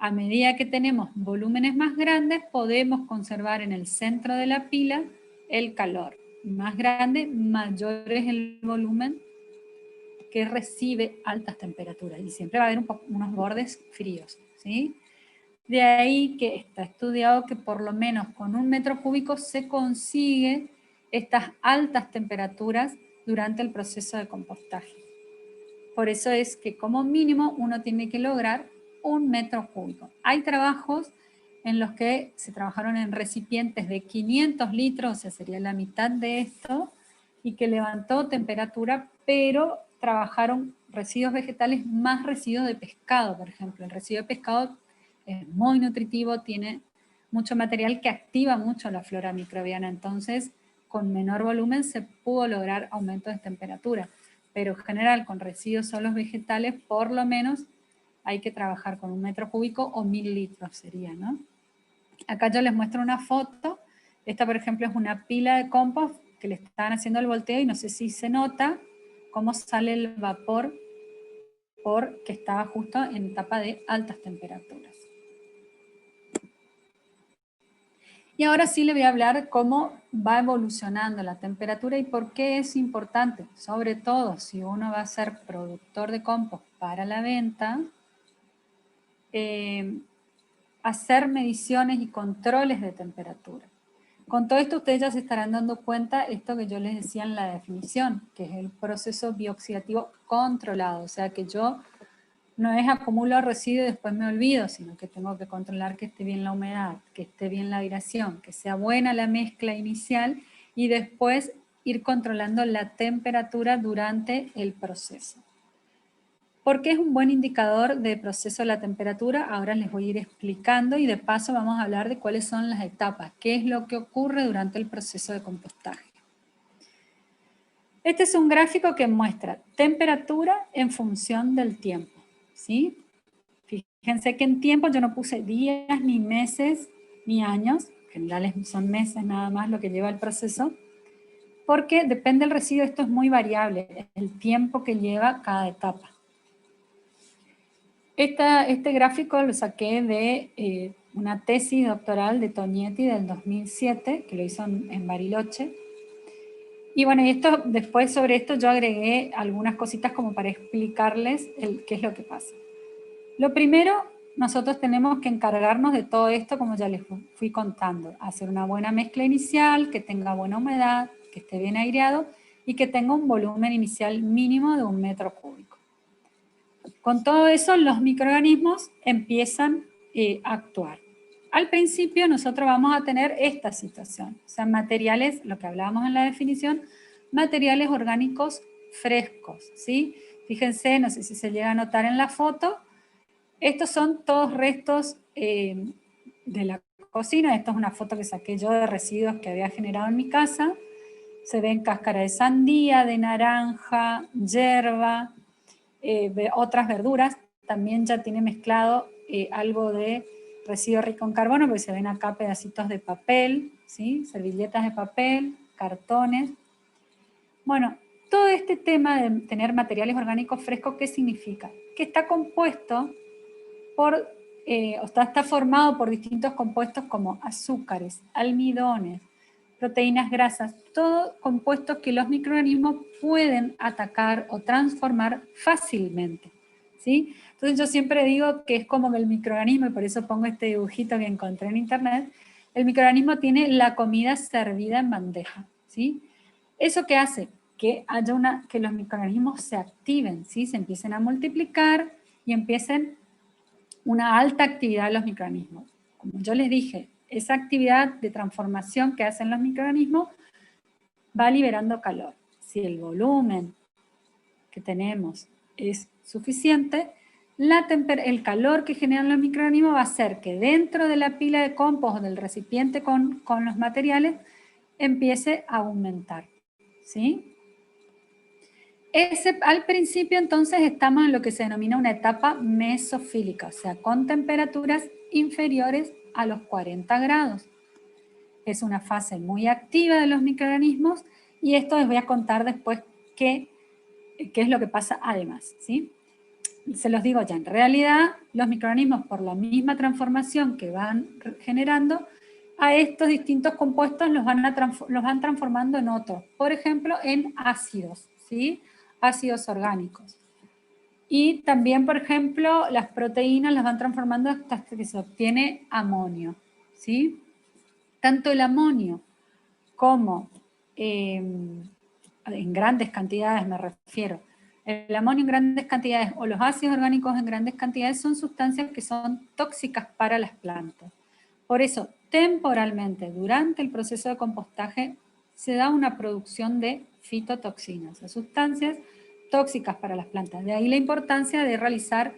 A medida que tenemos volúmenes más grandes, podemos conservar en el centro de la pila el calor. Más grande, mayor es el volumen que recibe altas temperaturas. Y siempre va a haber unos bordes fríos, ¿sí? De ahí que está estudiado que por lo menos con 1 metro cúbico se consigue estas altas temperaturas durante el proceso de compostaje. Por eso es que como mínimo uno tiene que lograr 1 metro cúbico. Hay trabajos en los que se trabajaron en recipientes de 500 litros, o sea, sería la mitad de esto, y que levantó temperatura, pero trabajaron residuos vegetales más residuos de pescado, por ejemplo. El residuo de pescado es muy nutritivo, tiene mucho material que activa mucho la flora microbiana, entonces con menor volumen se pudo lograr aumento de temperatura. Pero en general con residuos solos vegetales, por lo menos hay que trabajar con 1 metro cúbico o 1000 litros sería, ¿no? Acá yo les muestro una foto. Esta, por ejemplo, es una pila de compost que le están haciendo el volteo y no sé si se nota cómo sale el vapor porque estaba justo en etapa de altas temperaturas. Y ahora sí le voy a hablar cómo va evolucionando la temperatura y por qué es importante, sobre todo si uno va a ser productor de compost para la venta, hacer mediciones y controles de temperatura. Con todo esto ustedes ya se estarán dando cuenta esto que yo les decía en la definición, que es el proceso bioxidativo controlado, o sea que yo no es acumulo residuo y después me olvido, sino que tengo que controlar que esté bien la humedad, que esté bien la aireación, que sea buena la mezcla inicial y después ir controlando la temperatura durante el proceso. ¿Por qué es un buen indicador de proceso la temperatura? Ahora les voy a ir explicando y de paso vamos a hablar de cuáles son las etapas, qué es lo que ocurre durante el proceso de compostaje. Este es un gráfico que muestra temperatura en función del tiempo, ¿sí? Fíjense que en tiempo yo no puse días, ni meses, ni años, en general son meses nada más lo que lleva el proceso, porque depende del residuo, esto es muy variable, el tiempo que lleva cada etapa. Este gráfico lo saqué de una tesis doctoral de Tognetti del 2007, que lo hizo en Bariloche. Y bueno, después sobre esto yo agregué algunas cositas como para explicarles qué es lo que pasa. Lo primero, nosotros tenemos que encargarnos de todo esto, como ya les fui contando. Hacer una buena mezcla inicial, que tenga buena humedad, que esté bien aireado y que tenga un volumen inicial mínimo de 1 metro cúbico. Con todo eso, los microorganismos empiezan a actuar. Al principio nosotros vamos a tener esta situación, o sea, materiales, lo que hablábamos en la definición, materiales orgánicos frescos, ¿sí? Fíjense, no sé si se llega a notar en la foto, estos son todos restos de la cocina. Esto es una foto que saqué yo de residuos que había generado en mi casa. Se ven cáscara de sandía, de naranja, yerba, otras verduras. También ya tiene mezclado algo de residuo rico en carbono, porque se ven acá pedacitos de papel, ¿sí? Servilletas de papel, cartones. Bueno, todo este tema de tener materiales orgánicos frescos, ¿qué significa? Que está compuesto por, está formado por distintos compuestos como azúcares, almidones, proteínas grasas, todos compuestos que los microorganismos pueden atacar o transformar fácilmente, ¿sí? Entonces yo siempre digo que es como el microorganismo, y por eso pongo este dibujito que encontré en internet, el microorganismo tiene la comida servida en bandeja, ¿sí? ¿Eso qué hace? Que haya que los microorganismos se activen, ¿sí? Se empiecen a multiplicar y empiecen una alta actividad de los microorganismos. Como yo les dije, esa actividad de transformación que hacen los microorganismos va liberando calor. Si el volumen que tenemos es suficiente, el calor que generan los microorganismos va a hacer que dentro de la pila de compost o del recipiente con los materiales empiece a aumentar, ¿sí? Al principio entonces estamos en lo que se denomina una etapa mesofílica, o sea, con temperaturas inferiores a los 40 grados. Es una fase muy activa de los microorganismos y esto les voy a contar después qué es lo que pasa además, ¿sí? Se los digo ya, en realidad los microorganismos por la misma transformación que van generando, a estos distintos compuestos los van transformando en otros, por ejemplo en ácidos, ¿sí? Ácidos orgánicos. Y también, por ejemplo, las proteínas las van transformando hasta que se obtiene amonio, ¿sí? Tanto el amonio como en grandes cantidades me refiero, el amonio en grandes cantidades o los ácidos orgánicos en grandes cantidades son sustancias que son tóxicas para las plantas. Por eso, temporalmente, durante el proceso de compostaje, se da una producción de fitotoxinas, de sustancias tóxicas para las plantas. De ahí la importancia de realizar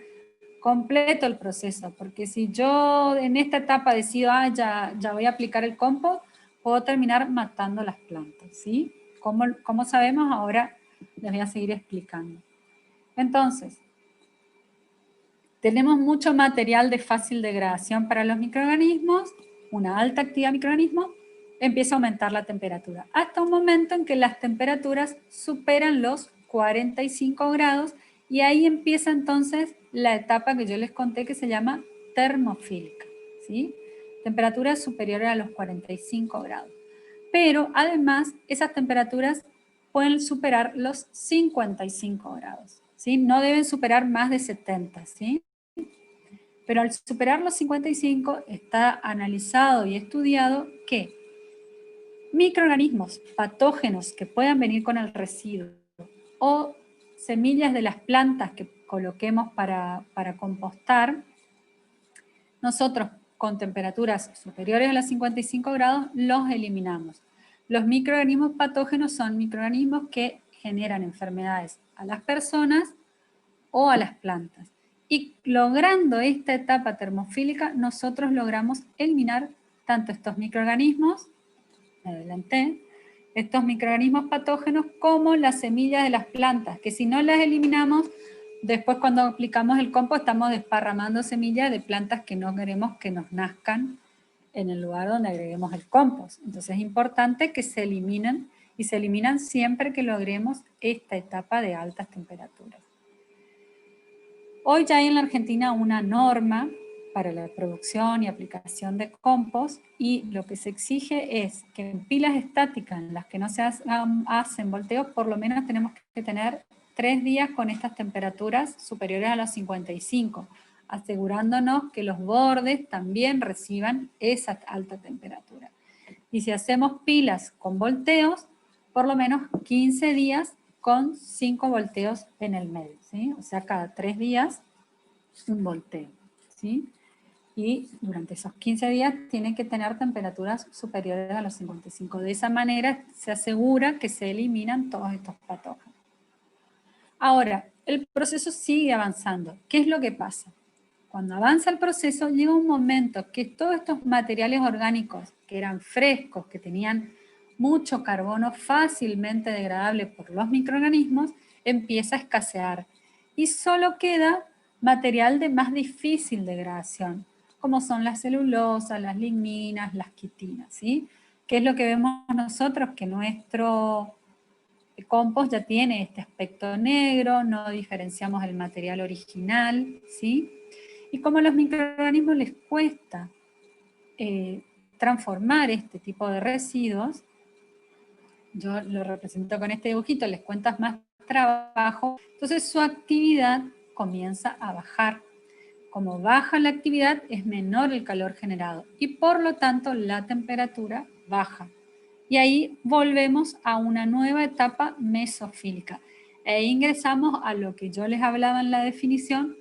completo el proceso, porque si yo en esta etapa decido, ya voy a aplicar el compost, puedo terminar matando las plantas, ¿sí? ¿Cómo sabemos? Ahora les voy a seguir explicando. Entonces, tenemos mucho material de fácil degradación para los microorganismos, una alta actividad de microorganismos, empieza a aumentar la temperatura, hasta un momento en que las temperaturas superan los 45 grados y ahí empieza entonces la etapa que yo les conté que se llama termofílica, ¿sí? Temperaturas superiores a los 45 grados. Pero además esas temperaturas pueden superar los 55 grados, ¿sí? No deben superar más de 70, ¿sí? Pero al superar los 55 está analizado y estudiado que microorganismos patógenos que puedan venir con el residuo o semillas de las plantas que coloquemos para compostar, nosotros con temperaturas superiores a los 55 grados los eliminamos. Los microorganismos patógenos son microorganismos que generan enfermedades a las personas o a las plantas. Y logrando esta etapa termofílica, nosotros logramos eliminar tanto estos microorganismos, me adelanté, estos microorganismos patógenos como las semillas de las plantas, que si no las eliminamos, después cuando aplicamos el compost estamos desparramando semillas de plantas que no queremos que nos nazcan en el lugar donde agreguemos el compost. Entonces es importante que se eliminen y se eliminan siempre que logremos esta etapa de altas temperaturas. Hoy ya hay en la Argentina una norma para la producción y aplicación de compost y lo que se exige es que en pilas estáticas en las que no se hacen volteos, por lo menos tenemos que tener 3 días con estas temperaturas superiores a los 55, asegurándonos que los bordes también reciban esa alta temperatura. Y si hacemos pilas con volteos, por lo menos 15 días con 5 volteos en el medio, ¿sí? O sea, cada 3 días un volteo, ¿sí? Y durante esos 15 días tienen que tener temperaturas superiores a los 55. De esa manera se asegura que se eliminan todos estos patógenos. Ahora, el proceso sigue avanzando. ¿Qué es lo que pasa? Cuando avanza el proceso, llega un momento que todos estos materiales orgánicos que eran frescos, que tenían mucho carbono fácilmente degradable por los microorganismos, empieza a escasear. Y solo queda material de más difícil degradación, como son las celulosas, las ligninas, las quitinas, ¿sí? ¿Qué es lo que vemos nosotros? Que compost ya tiene este aspecto negro, no diferenciamos el material original, ¿sí? Y como a los microorganismos les cuesta transformar este tipo de residuos, yo lo represento con este dibujito, les cuentas más trabajo, entonces su actividad comienza a bajar. Como baja la actividad, es menor el calor generado y por lo tanto la temperatura baja. Y ahí volvemos a una nueva etapa mesofílica. E ingresamos a lo que yo les hablaba en la definición,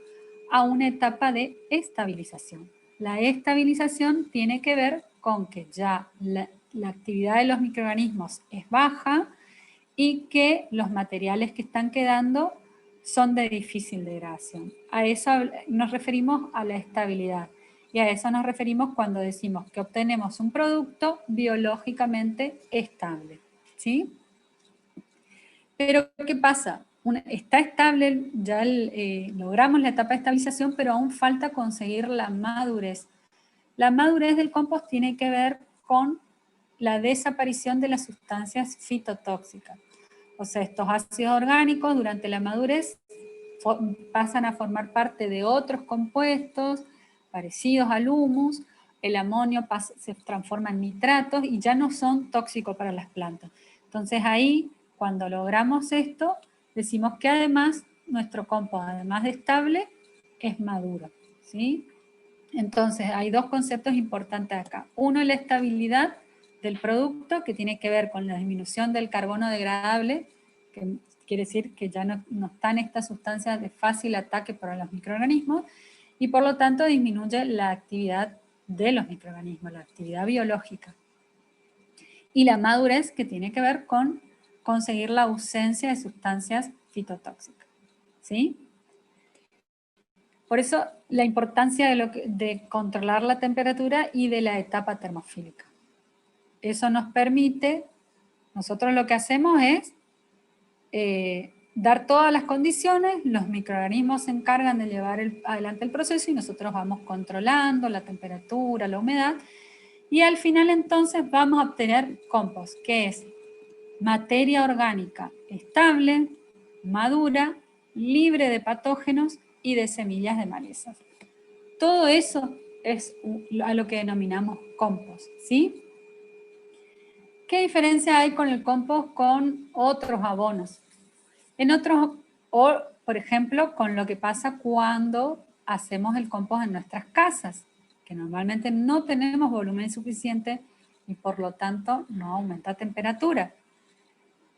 a una etapa de estabilización. La estabilización tiene que ver con que ya la actividad de los microorganismos es baja y que los materiales que están quedando son de difícil degradación. A eso nos referimos a la estabilidad. Y a eso nos referimos cuando decimos que obtenemos un producto biológicamente estable, ¿sí? Pero, ¿qué pasa? Está estable, ya logramos la etapa de estabilización, pero aún falta conseguir la madurez. La madurez del compost tiene que ver con la desaparición de las sustancias fitotóxicas. O sea, estos ácidos orgánicos durante la madurez pasan a formar parte de otros compuestos parecidos al humus, el amonio se transforma en nitratos y ya no son tóxicos para las plantas. Entonces ahí, cuando logramos esto, decimos que además nuestro compost, además de estable, es maduro, ¿sí? Entonces hay dos conceptos importantes acá. Uno, la estabilidad del producto, que tiene que ver con la disminución del carbono degradable, que quiere decir que ya no están estas sustancias de fácil ataque para los microorganismos, y por lo tanto disminuye la actividad de los microorganismos, la actividad biológica. Y la madurez, que tiene que ver con conseguir la ausencia de sustancias fitotóxicas, ¿sí? Por eso la importancia de controlar la temperatura y de la etapa termofílica. Eso nos permite, nosotros lo que hacemos es dar todas las condiciones, los microorganismos se encargan de llevar adelante el proceso y nosotros vamos controlando la temperatura, la humedad, y al final entonces vamos a obtener compost, que es materia orgánica estable, madura, libre de patógenos y de semillas de malezas. Todo eso es a lo que denominamos compost, ¿sí? ¿Qué diferencia hay con el compost con otros abonos? En otros, o por ejemplo, con lo que pasa cuando hacemos el compost en nuestras casas, que normalmente no tenemos volumen suficiente y por lo tanto no aumenta temperatura.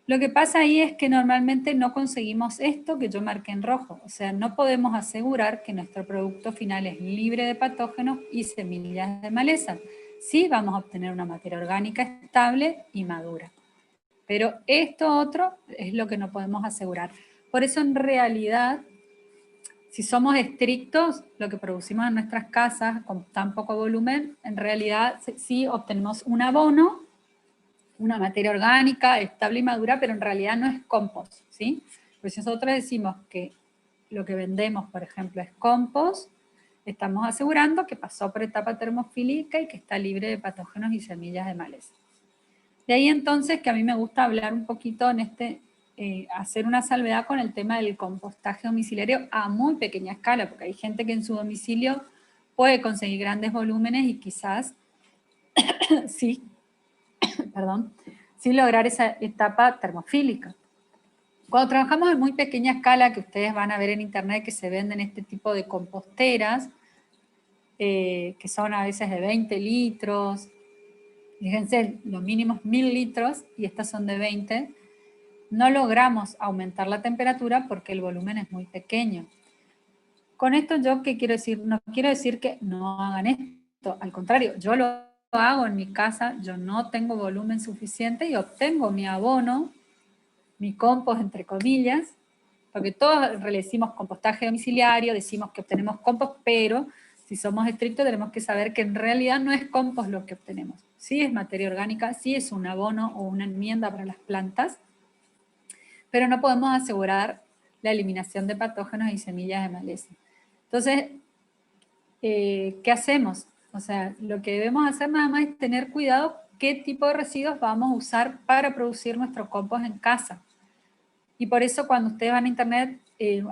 Lo que pasa ahí es que normalmente no conseguimos esto que yo marqué en rojo, o sea, no podemos asegurar que nuestro producto final es libre de patógenos y semillas de maleza. Sí vamos a obtener una materia orgánica estable y madura. Pero esto otro es lo que no podemos asegurar. Por eso en realidad, si somos estrictos, lo que producimos en nuestras casas con tan poco volumen, en realidad sí obtenemos un abono, una materia orgánica estable y madura, pero en realidad no es compost, ¿sí? Pues si nosotros decimos que lo que vendemos, por ejemplo, es compost, estamos asegurando que pasó por etapa termofílica y que está libre de patógenos y semillas de maleza. De ahí entonces que a mí me gusta hablar un poquito en hacer una salvedad con el tema del compostaje domiciliario a muy pequeña escala, porque hay gente que en su domicilio puede conseguir grandes volúmenes y quizás sí, sí lograr esa etapa termofílica. Cuando trabajamos en muy pequeña escala, que ustedes van a ver en internet que se venden este tipo de composteras, que son a veces de 20 litros, fíjense, lo mínimo es 1000 litros y estas son de 20, no logramos aumentar la temperatura porque el volumen es muy pequeño. Con esto yo, ¿qué quiero decir? No quiero decir que no hagan esto, al contrario, yo lo hago en mi casa, yo no tengo volumen suficiente y obtengo mi abono, mi compost entre comillas, porque todos decimos compostaje domiciliario, decimos que obtenemos compost, pero si somos estrictos tenemos que saber que en realidad no es compost lo que obtenemos. Sí es materia orgánica, sí es un abono o una enmienda para las plantas, pero no podemos asegurar la eliminación de patógenos y semillas de maleza. Entonces, ¿qué hacemos? O sea, lo que debemos hacer nada más es tener cuidado qué tipo de residuos vamos a usar para producir nuestro compost en casa. Y por eso cuando ustedes van a internet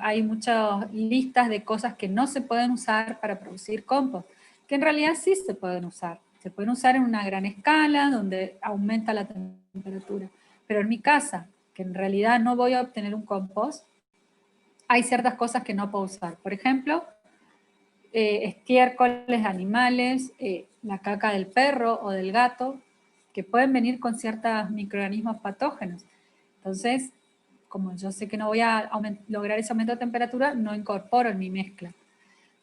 hay muchas listas de cosas que no se pueden usar para producir compost, que en realidad sí se pueden usar. Se pueden usar en una gran escala donde aumenta la temperatura. Pero en mi casa, que en realidad no voy a obtener un compost, hay ciertas cosas que no puedo usar. Por ejemplo, estiércoles de animales, la caca del perro o del gato, que pueden venir con ciertos microorganismos patógenos. Entonces, como yo sé que no voy a lograr ese aumento de temperatura, no incorporo en mi mezcla.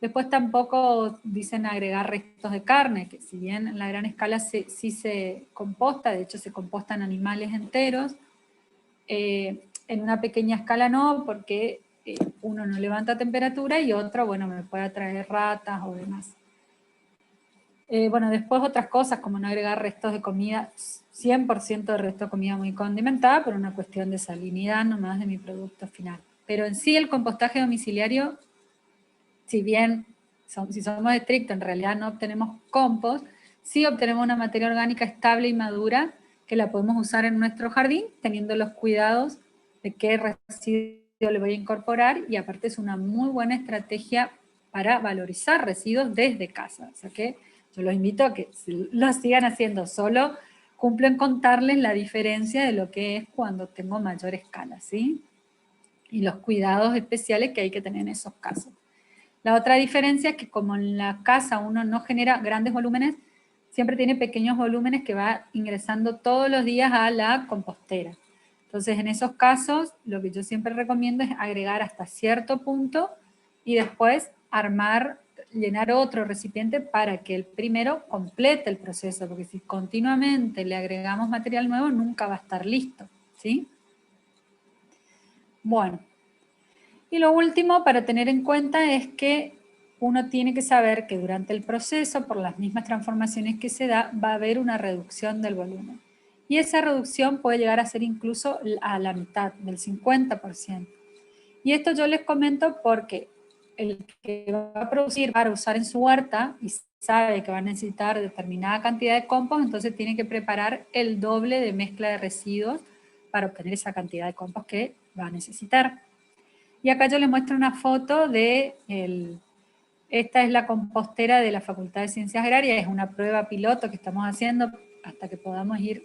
Después tampoco dicen agregar restos de carne, que si bien en la gran escala sí se composta, de hecho se compostan animales enteros, en una pequeña escala no, porque uno no levanta temperatura y otro, bueno, me puede atraer ratas o demás. Bueno, después otras cosas, como no agregar restos de comida, 100% de resto de comida muy condimentada, por una cuestión de salinidad nomás de mi producto final. Pero en sí el compostaje domiciliario, si bien si somos estrictos, en realidad no obtenemos compost, sí obtenemos una materia orgánica estable y madura que la podemos usar en nuestro jardín, teniendo los cuidados de qué residuo le voy a incorporar, y aparte es una muy buena estrategia para valorizar residuos desde casa. O sea que yo los invito a que lo sigan haciendo, solo cumplen contarles la diferencia de lo que es cuando tengo mayor escala, ¿sí? Y los cuidados especiales que hay que tener en esos casos. La otra diferencia es que como en la casa uno no genera grandes volúmenes, siempre tiene pequeños volúmenes que va ingresando todos los días a la compostera. Entonces, en esos casos, lo que yo siempre recomiendo es agregar hasta cierto punto y después llenar otro recipiente para que el primero complete el proceso, porque si continuamente le agregamos material nuevo, nunca va a estar listo, ¿sí? Bueno. Y lo último para tener en cuenta es que uno tiene que saber que durante el proceso, por las mismas transformaciones que se da, va a haber una reducción del volumen. Y esa reducción puede llegar a ser incluso a la mitad, del 50%. Y esto yo les comento porque el que va a producir para usar en su huerta y sabe que va a necesitar determinada cantidad de compost, entonces tiene que preparar el doble de mezcla de residuos para obtener esa cantidad de compost que va a necesitar. Y acá yo les muestro una foto de esta es la compostera de la Facultad de Ciencias Agrarias, es una prueba piloto que estamos haciendo hasta que podamos ir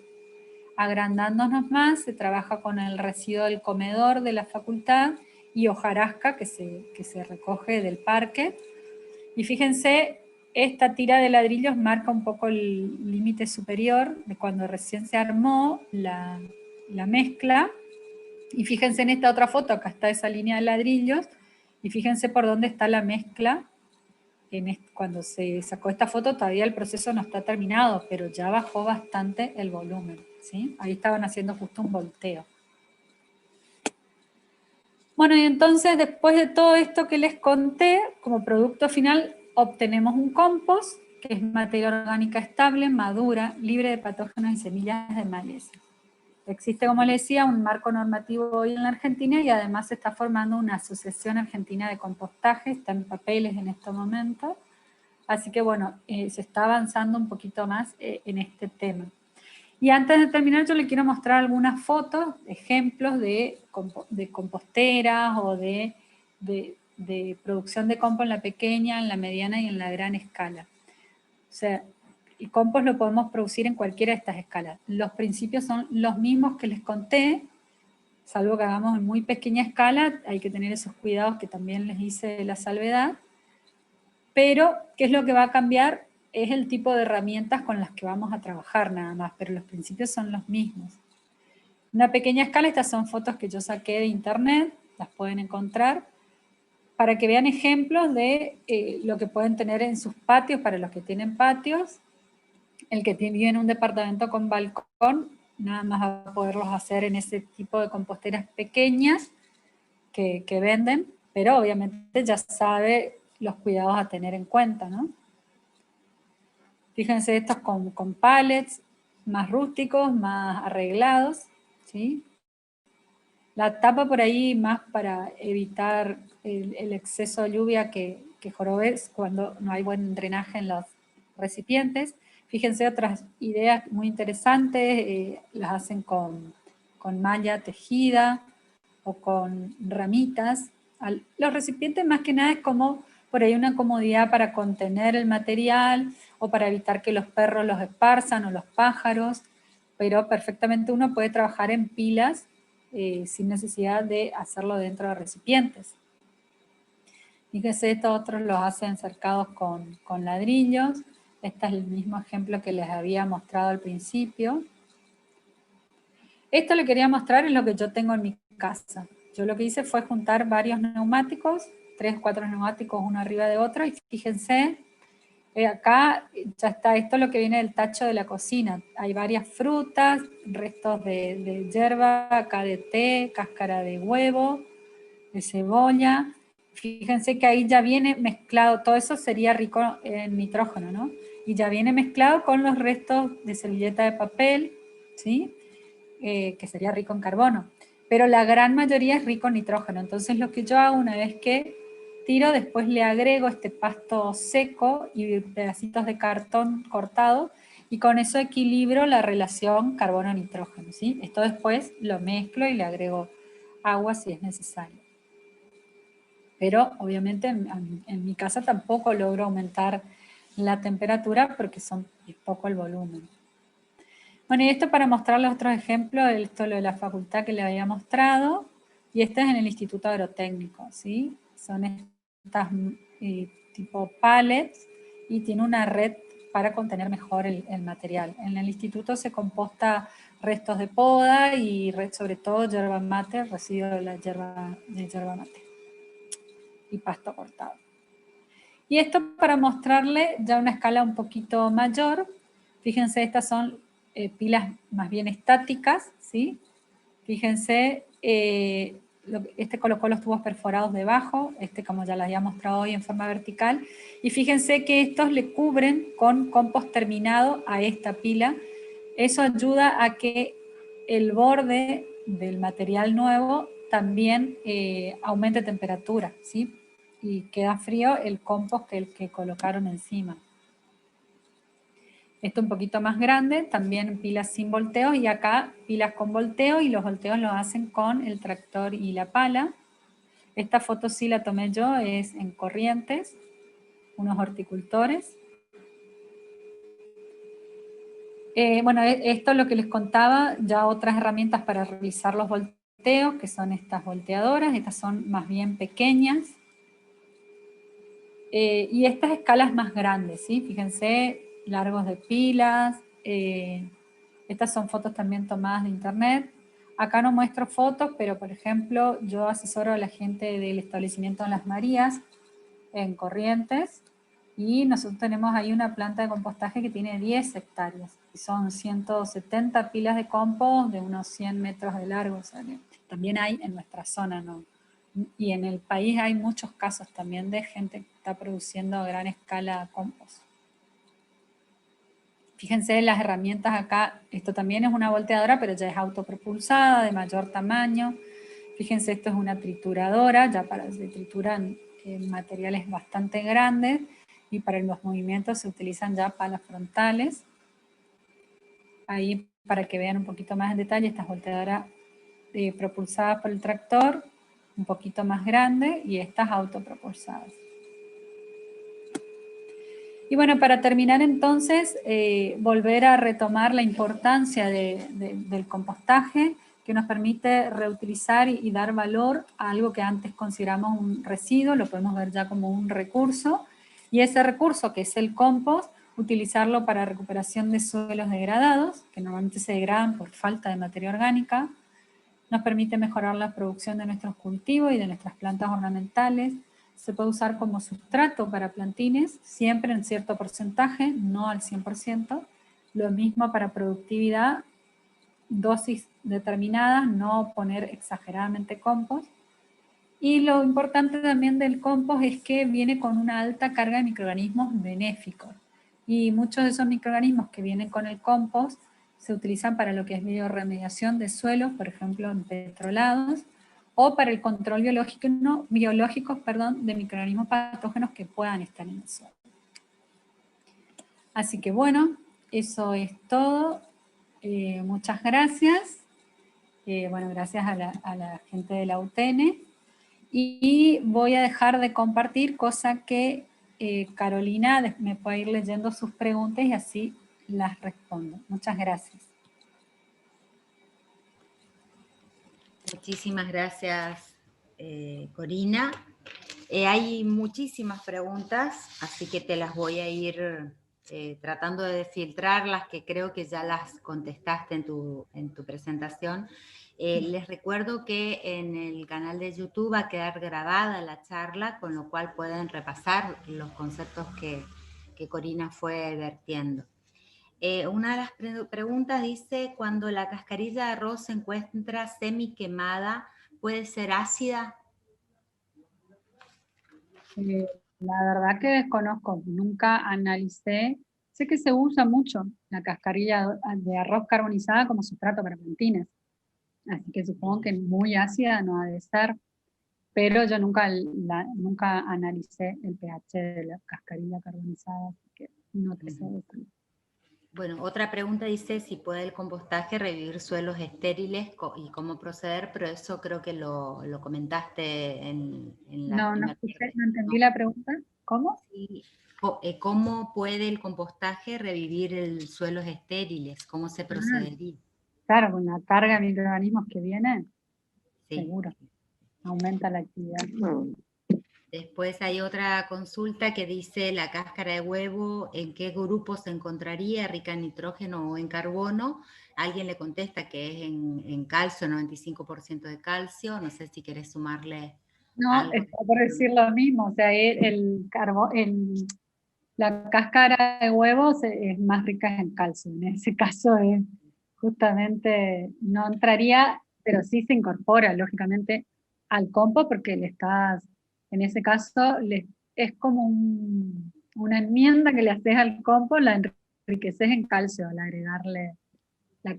agrandándonos más. Se trabaja con el residuo del comedor de la facultad y hojarasca que se recoge del parque. Y fíjense, esta tira de ladrillos marca un poco el límite superior de cuando recién se armó la mezcla. Y fíjense en esta otra foto, acá está esa línea de ladrillos, y fíjense por dónde está la mezcla. Cuando se sacó esta foto todavía el proceso no está terminado, pero ya bajó bastante el volumen, ¿sí? Ahí estaban haciendo justo un volteo. Bueno, y entonces después de todo esto que les conté, como producto final obtenemos un compost, que es materia orgánica estable, madura, libre de patógenos y semillas de maleza. Existe, como les decía, un marco normativo hoy en la Argentina y además se está formando una asociación argentina de compostaje, está en papeles en este momento. Así que bueno, se está avanzando un poquito más en este tema. Y antes de terminar yo les quiero mostrar algunas fotos, ejemplos de composteras o de producción de compost en la pequeña, en la mediana y en la gran escala. O sea, el compost lo podemos producir en cualquiera de estas escalas. Los principios son los mismos que les conté, salvo que hagamos en muy pequeña escala, hay que tener esos cuidados que también les hice la salvedad. Pero, ¿qué es lo que va a cambiar? Es el tipo de herramientas con las que vamos a trabajar nada más, pero los principios son los mismos. Una pequeña escala, estas son fotos que yo saqué de internet, las pueden encontrar, para que vean ejemplos de lo que pueden tener en sus patios, para los que tienen patios. El que vive en un departamento con balcón, nada más va a poderlos hacer en ese tipo de composteras pequeñas que venden, pero obviamente ya sabe los cuidados a tener en cuenta, ¿no? Fíjense estos con pallets más rústicos, más arreglados, ¿sí? La tapa por ahí más para evitar el exceso de lluvia que jorobes cuando no hay buen drenaje en los recipientes. Fíjense otras ideas muy interesantes, las hacen con malla tejida, o con ramitas. Los recipientes más que nada es como por ahí una comodidad para contener el material o para evitar que los perros los esparzan o los pájaros, pero perfectamente uno puede trabajar en pilas sin necesidad de hacerlo dentro de recipientes. Fíjense, estos otros los hacen cercados con ladrillos. Este es el mismo ejemplo que les había mostrado al principio. Esto le quería mostrar es lo que yo tengo en mi casa. Yo lo que hice fue juntar varios neumáticos, 3 o 4 neumáticos uno arriba de otro, y fíjense, acá ya está, esto es lo que viene del tacho de la cocina. Hay varias frutas, restos de hierba, acá de té, cáscara de huevo, de cebolla. Fíjense que ahí ya viene mezclado, todo eso sería rico en nitrógeno, ¿no? Y ya viene mezclado con los restos de servilleta de papel, ¿sí? Que sería rico en carbono. Pero la gran mayoría es rico en nitrógeno. Entonces lo que yo hago una vez que tiro, después le agrego este pasto seco y pedacitos de cartón cortado, y con eso equilibro la relación carbono-nitrógeno, ¿sí? Esto después lo mezclo y le agrego agua si es necesario. Pero obviamente en mi casa tampoco logro aumentar la temperatura porque es poco el volumen. Bueno, y esto para mostrarles otros ejemplos, esto lo de la facultad que les había mostrado, y este es en el Instituto Agrotécnico, ¿sí? Son estas tipo pallets, y tiene una red para contener mejor el material. En el instituto se composta restos de poda y sobre todo yerba mate, residuos de la yerba mate y pasto cortado. Y esto para mostrarle ya una escala un poquito mayor. Fíjense, estas son pilas más bien estáticas, ¿sí? Fíjense, este colocó los tubos perforados debajo, este como ya les había mostrado hoy en forma vertical, y fíjense que estos le cubren con compost terminado a esta pila. Eso ayuda a que el borde del material nuevo también aumente temperatura, ¿sí? Y queda frío el compost que colocaron encima. Esto un poquito más grande, también pilas sin volteos, y acá pilas con volteo, y los volteos los hacen con el tractor y la pala. Esta foto sí la tomé yo, es en Corrientes, unos horticultores. Bueno, esto es lo que les contaba, ya otras herramientas para realizar los volteos, que son estas volteadoras, estas son más bien pequeñas. Y estas escalas más grandes, ¿sí? Fíjense, largos de pilas. Estas son fotos también tomadas de internet. Acá no muestro fotos, pero por ejemplo, yo asesoro a la gente del establecimiento en Las Marías, en Corrientes, y nosotros tenemos ahí una planta de compostaje que tiene 10 hectáreas. Y son 170 pilas de compost de unos 100 metros de largo. O sea, también hay en nuestra zona, ¿no? Y en el país hay muchos casos también de gente que está produciendo a gran escala compost. Fíjense las herramientas acá, esto también es una volteadora, pero ya es autopropulsada, de mayor tamaño. Fíjense, esto es una trituradora, ya se trituran materiales bastante grandes, y para los movimientos se utilizan ya palas frontales. Ahí, para que vean un poquito más en detalle, esta es volteadora propulsada por el tractor, un poquito más grande, y estas autopropulsadas. Y bueno, para terminar entonces, volver a retomar la importancia del compostaje, que nos permite reutilizar y dar valor a algo que antes consideramos un residuo, lo podemos ver ya como un recurso, y ese recurso, que es el compost, utilizarlo para recuperación de suelos degradados, que normalmente se degradan por falta de materia orgánica. Nos permite mejorar la producción de nuestros cultivos y de nuestras plantas ornamentales. Se puede usar como sustrato para plantines, siempre en cierto porcentaje, no al 100%. Lo mismo para productividad, dosis determinadas, no poner exageradamente compost. Y lo importante también del compost es que viene con una alta carga de microorganismos benéficos. Y muchos de esos microorganismos que vienen con el compost se utilizan para lo que es bioremediación de suelos, por ejemplo, en petrolados, o para el control biológico de microorganismos patógenos que puedan estar en el suelo. Así que bueno, eso es todo. Muchas gracias. Bueno, gracias a la gente de la UTN. Y voy a dejar de compartir, cosa que Carolina me puede ir leyendo sus preguntas y así las respondo. Muchas gracias. Muchísimas gracias, Corina. Hay muchísimas preguntas, así que te las voy a ir tratando de filtrar, las que creo que ya las contestaste en tu presentación. Les recuerdo que en el canal de YouTube va a quedar grabada la charla, con lo cual pueden repasar los conceptos que Corina fue vertiendo. Una de las preguntas dice, cuando la cascarilla de arroz se encuentra semi quemada, ¿puede ser ácida? La verdad que desconozco, nunca analicé. Sé que se usa mucho la cascarilla de arroz carbonizada como sustrato para plantinas, así que supongo que muy ácida no ha de ser, pero yo nunca analicé el pH de la cascarilla carbonizada, así que no te sé decir. Bueno, otra pregunta dice si puede el compostaje revivir suelos estériles y cómo proceder, pero eso creo que lo comentaste en la primera parte. No entendí la pregunta. ¿Cómo? Sí. ¿Cómo puede el compostaje revivir suelos estériles? ¿Cómo se procedería? Claro, con la carga de microorganismos que viene, Sí. seguro, aumenta la actividad. Después hay otra consulta que dice la cáscara de huevo, ¿en qué grupo se encontraría? ¿Rica en nitrógeno o en carbono? Alguien le contesta que es en calcio, 95% de calcio. No sé si querés sumarle No, algo. está por decir lo mismo, o sea, la cáscara de huevo es más rica en calcio, en ese caso es justamente, no entraría, pero sí se incorpora lógicamente al compost porque en ese caso, es como una enmienda que le haces al compost, la enriqueces en calcio al agregarle la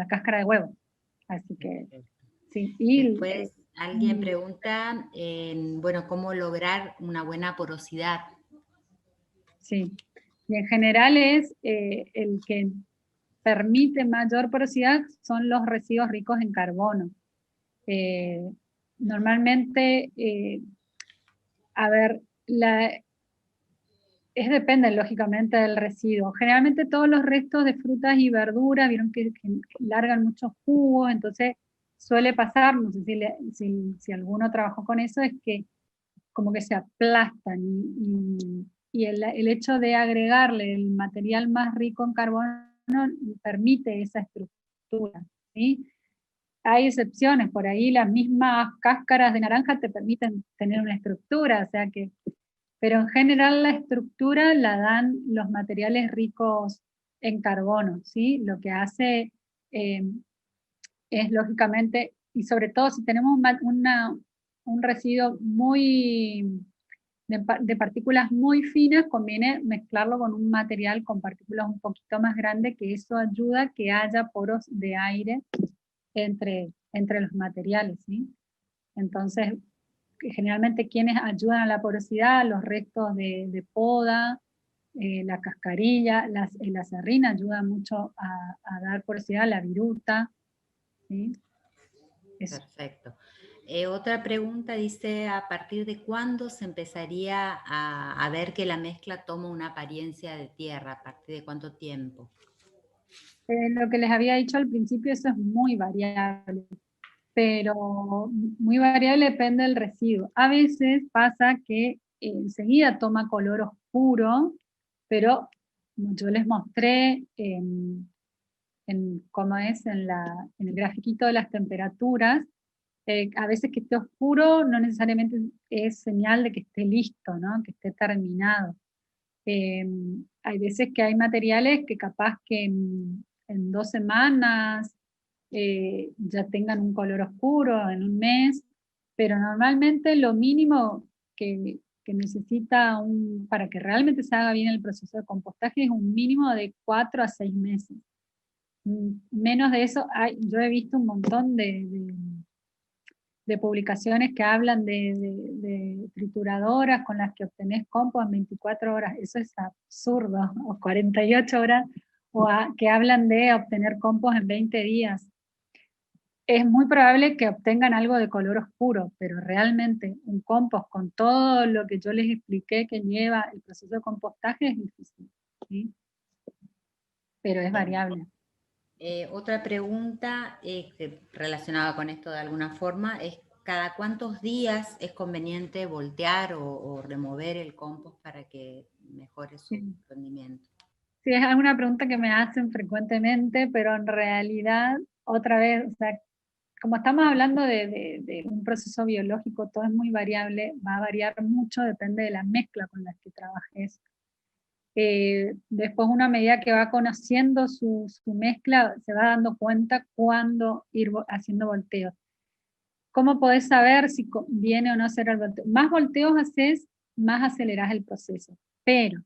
cáscara de huevo. Así que, sí. Y después alguien pregunta, bueno, ¿cómo lograr una buena porosidad? sí, y en general es el que permite mayor porosidad son los residuos ricos en carbono. Normalmente, a ver, depende lógicamente del residuo. Generalmente todos los restos de frutas y verduras, vieron que largan muchos jugos, entonces suele pasar, no sé si alguno trabajó con eso, es que como que se aplastan y el hecho de agregarle el material más rico en carbono permite esa estructura, ¿sí? Hay excepciones, por ahí las mismas cáscaras de naranja te permiten tener una estructura, o sea que, pero en general la estructura la dan los materiales ricos en carbono, ¿sí? Lo que hace es lógicamente, y sobre todo si tenemos un residuo de partículas muy finas, conviene mezclarlo con un material con partículas un poquito más grandes, que eso ayuda a que haya poros de aire entre los materiales, ¿sí? Entonces, generalmente quienes ayudan a la porosidad, los restos de poda, la cascarilla, la serrina ayuda mucho a dar porosidad, la viruta, ¿sí? Eso. Perfecto. Otra pregunta dice, ¿a partir de cuándo se empezaría a ver que la mezcla toma una apariencia de tierra? ¿A partir de cuánto tiempo? Lo que les había dicho al principio, eso es muy variable, pero muy variable depende del residuo. A veces pasa que enseguida toma color oscuro, pero como yo les mostré cómo es en el grafiquito de las temperaturas, a veces que esté oscuro no necesariamente es señal de que esté listo, ¿no? Que esté terminado. Hay veces que hay materiales que capaz que en 2 semanas ya tengan un color oscuro, en un mes, pero normalmente lo mínimo que necesita para que realmente se haga bien el proceso de compostaje es un mínimo de 4 a 6 meses. Menos de eso, yo he visto un montón de publicaciones que hablan de trituradoras con las que obtenés compost en 24 horas. Eso es absurdo, o 48 horas, que hablan de obtener compost en 20 días. es muy probable que obtengan algo de color oscuro, pero realmente un compost con todo lo que yo les expliqué que lleva el proceso de compostaje es difícil, ¿sí? Pero es variable. Otra pregunta relacionada con esto de alguna forma es ¿cada cuántos días es conveniente voltear o remover el compost para que mejore su Sí. rendimiento? Sí, es una pregunta que me hacen frecuentemente, pero en realidad, otra vez, o sea, como estamos hablando de un proceso biológico, todo es muy variable, va a variar mucho, depende de la mezcla con la que trabajes. Después, una medida que va conociendo su mezcla, se va dando cuenta cuándo ir haciendo volteos. ¿Cómo podés saber si viene o no hacer el volteo? Más volteos haces, más acelerás el proceso. Pero,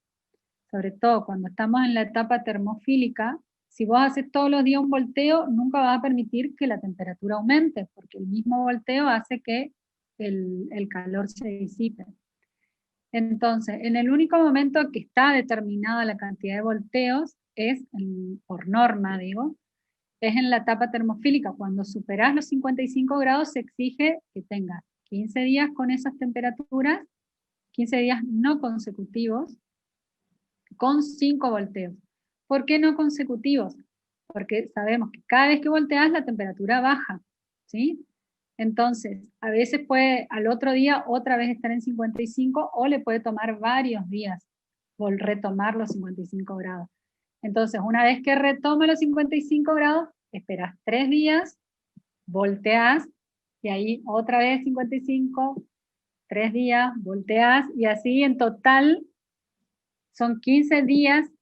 sobre todo cuando estamos en la etapa termofílica, si vos haces todos los días un volteo, nunca vas a permitir que la temperatura aumente, porque el mismo volteo hace que el calor se disipe. Entonces, en el único momento que está determinada la cantidad de volteos, es, por norma digo, es en la etapa termofílica. Cuando superás los 55 grados se exige que tengas 15 días con esas temperaturas, 15 días no consecutivos, con 5 volteos. ¿Por qué no consecutivos? Porque sabemos que cada vez que volteas la temperatura baja, ¿sí? Entonces, a veces puede al otro día otra vez estar en 55 o le puede tomar varios días retomar los 55 grados. Entonces, una vez que retoma los 55 grados, esperas 3 días, volteas y ahí otra vez 55, 3 días, volteas y así en total son 15 días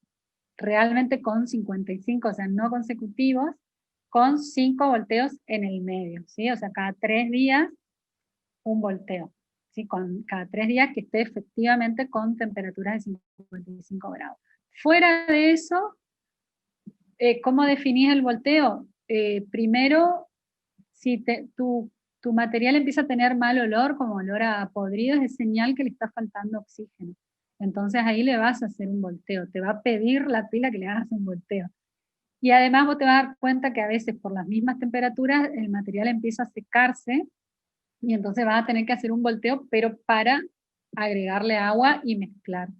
realmente con 55, o sea, no consecutivos, con 5 volteos en el medio, ¿sí? O sea, cada 3 días un volteo, ¿sí? Cada 3 días que esté efectivamente con temperaturas de 55 grados. Fuera de eso, ¿cómo definís el volteo? Primero, si tu material empieza a tener mal olor, como olor a podrido, es señal que le está faltando oxígeno. Entonces ahí le vas a hacer un volteo, te va a pedir la pila que le hagas un volteo. Y además vos te vas a dar cuenta que a veces por las mismas temperaturas el material empieza a secarse y entonces vas a tener que hacer un volteo, pero para agregarle agua y mezclar.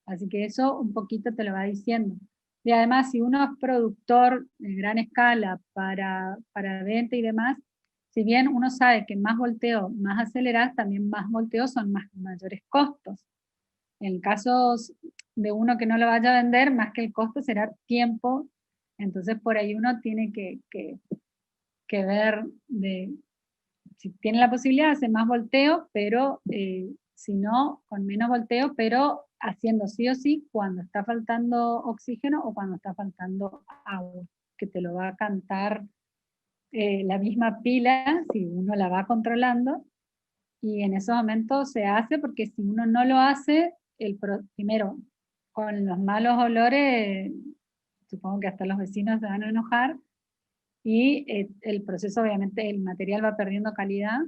Así que eso un poquito te lo va diciendo. Y además, si uno es productor de gran escala para venta y demás, si bien uno sabe que más volteo, más aceleras, también más volteos son mayores costos. En casos de uno que no lo vaya a vender, más que el costo será tiempo. Entonces por ahí uno tiene que ver si tiene la posibilidad de hacer más volteo, pero si no, con menos volteo, pero haciendo sí o sí cuando está faltando oxígeno o cuando está faltando agua, que te lo va a cantar la misma pila si uno la va controlando, y en esos momentos se hace, porque si uno no lo hace, primero, con los malos olores, supongo que hasta los vecinos se van a enojar, y el proceso, obviamente, el material va perdiendo calidad,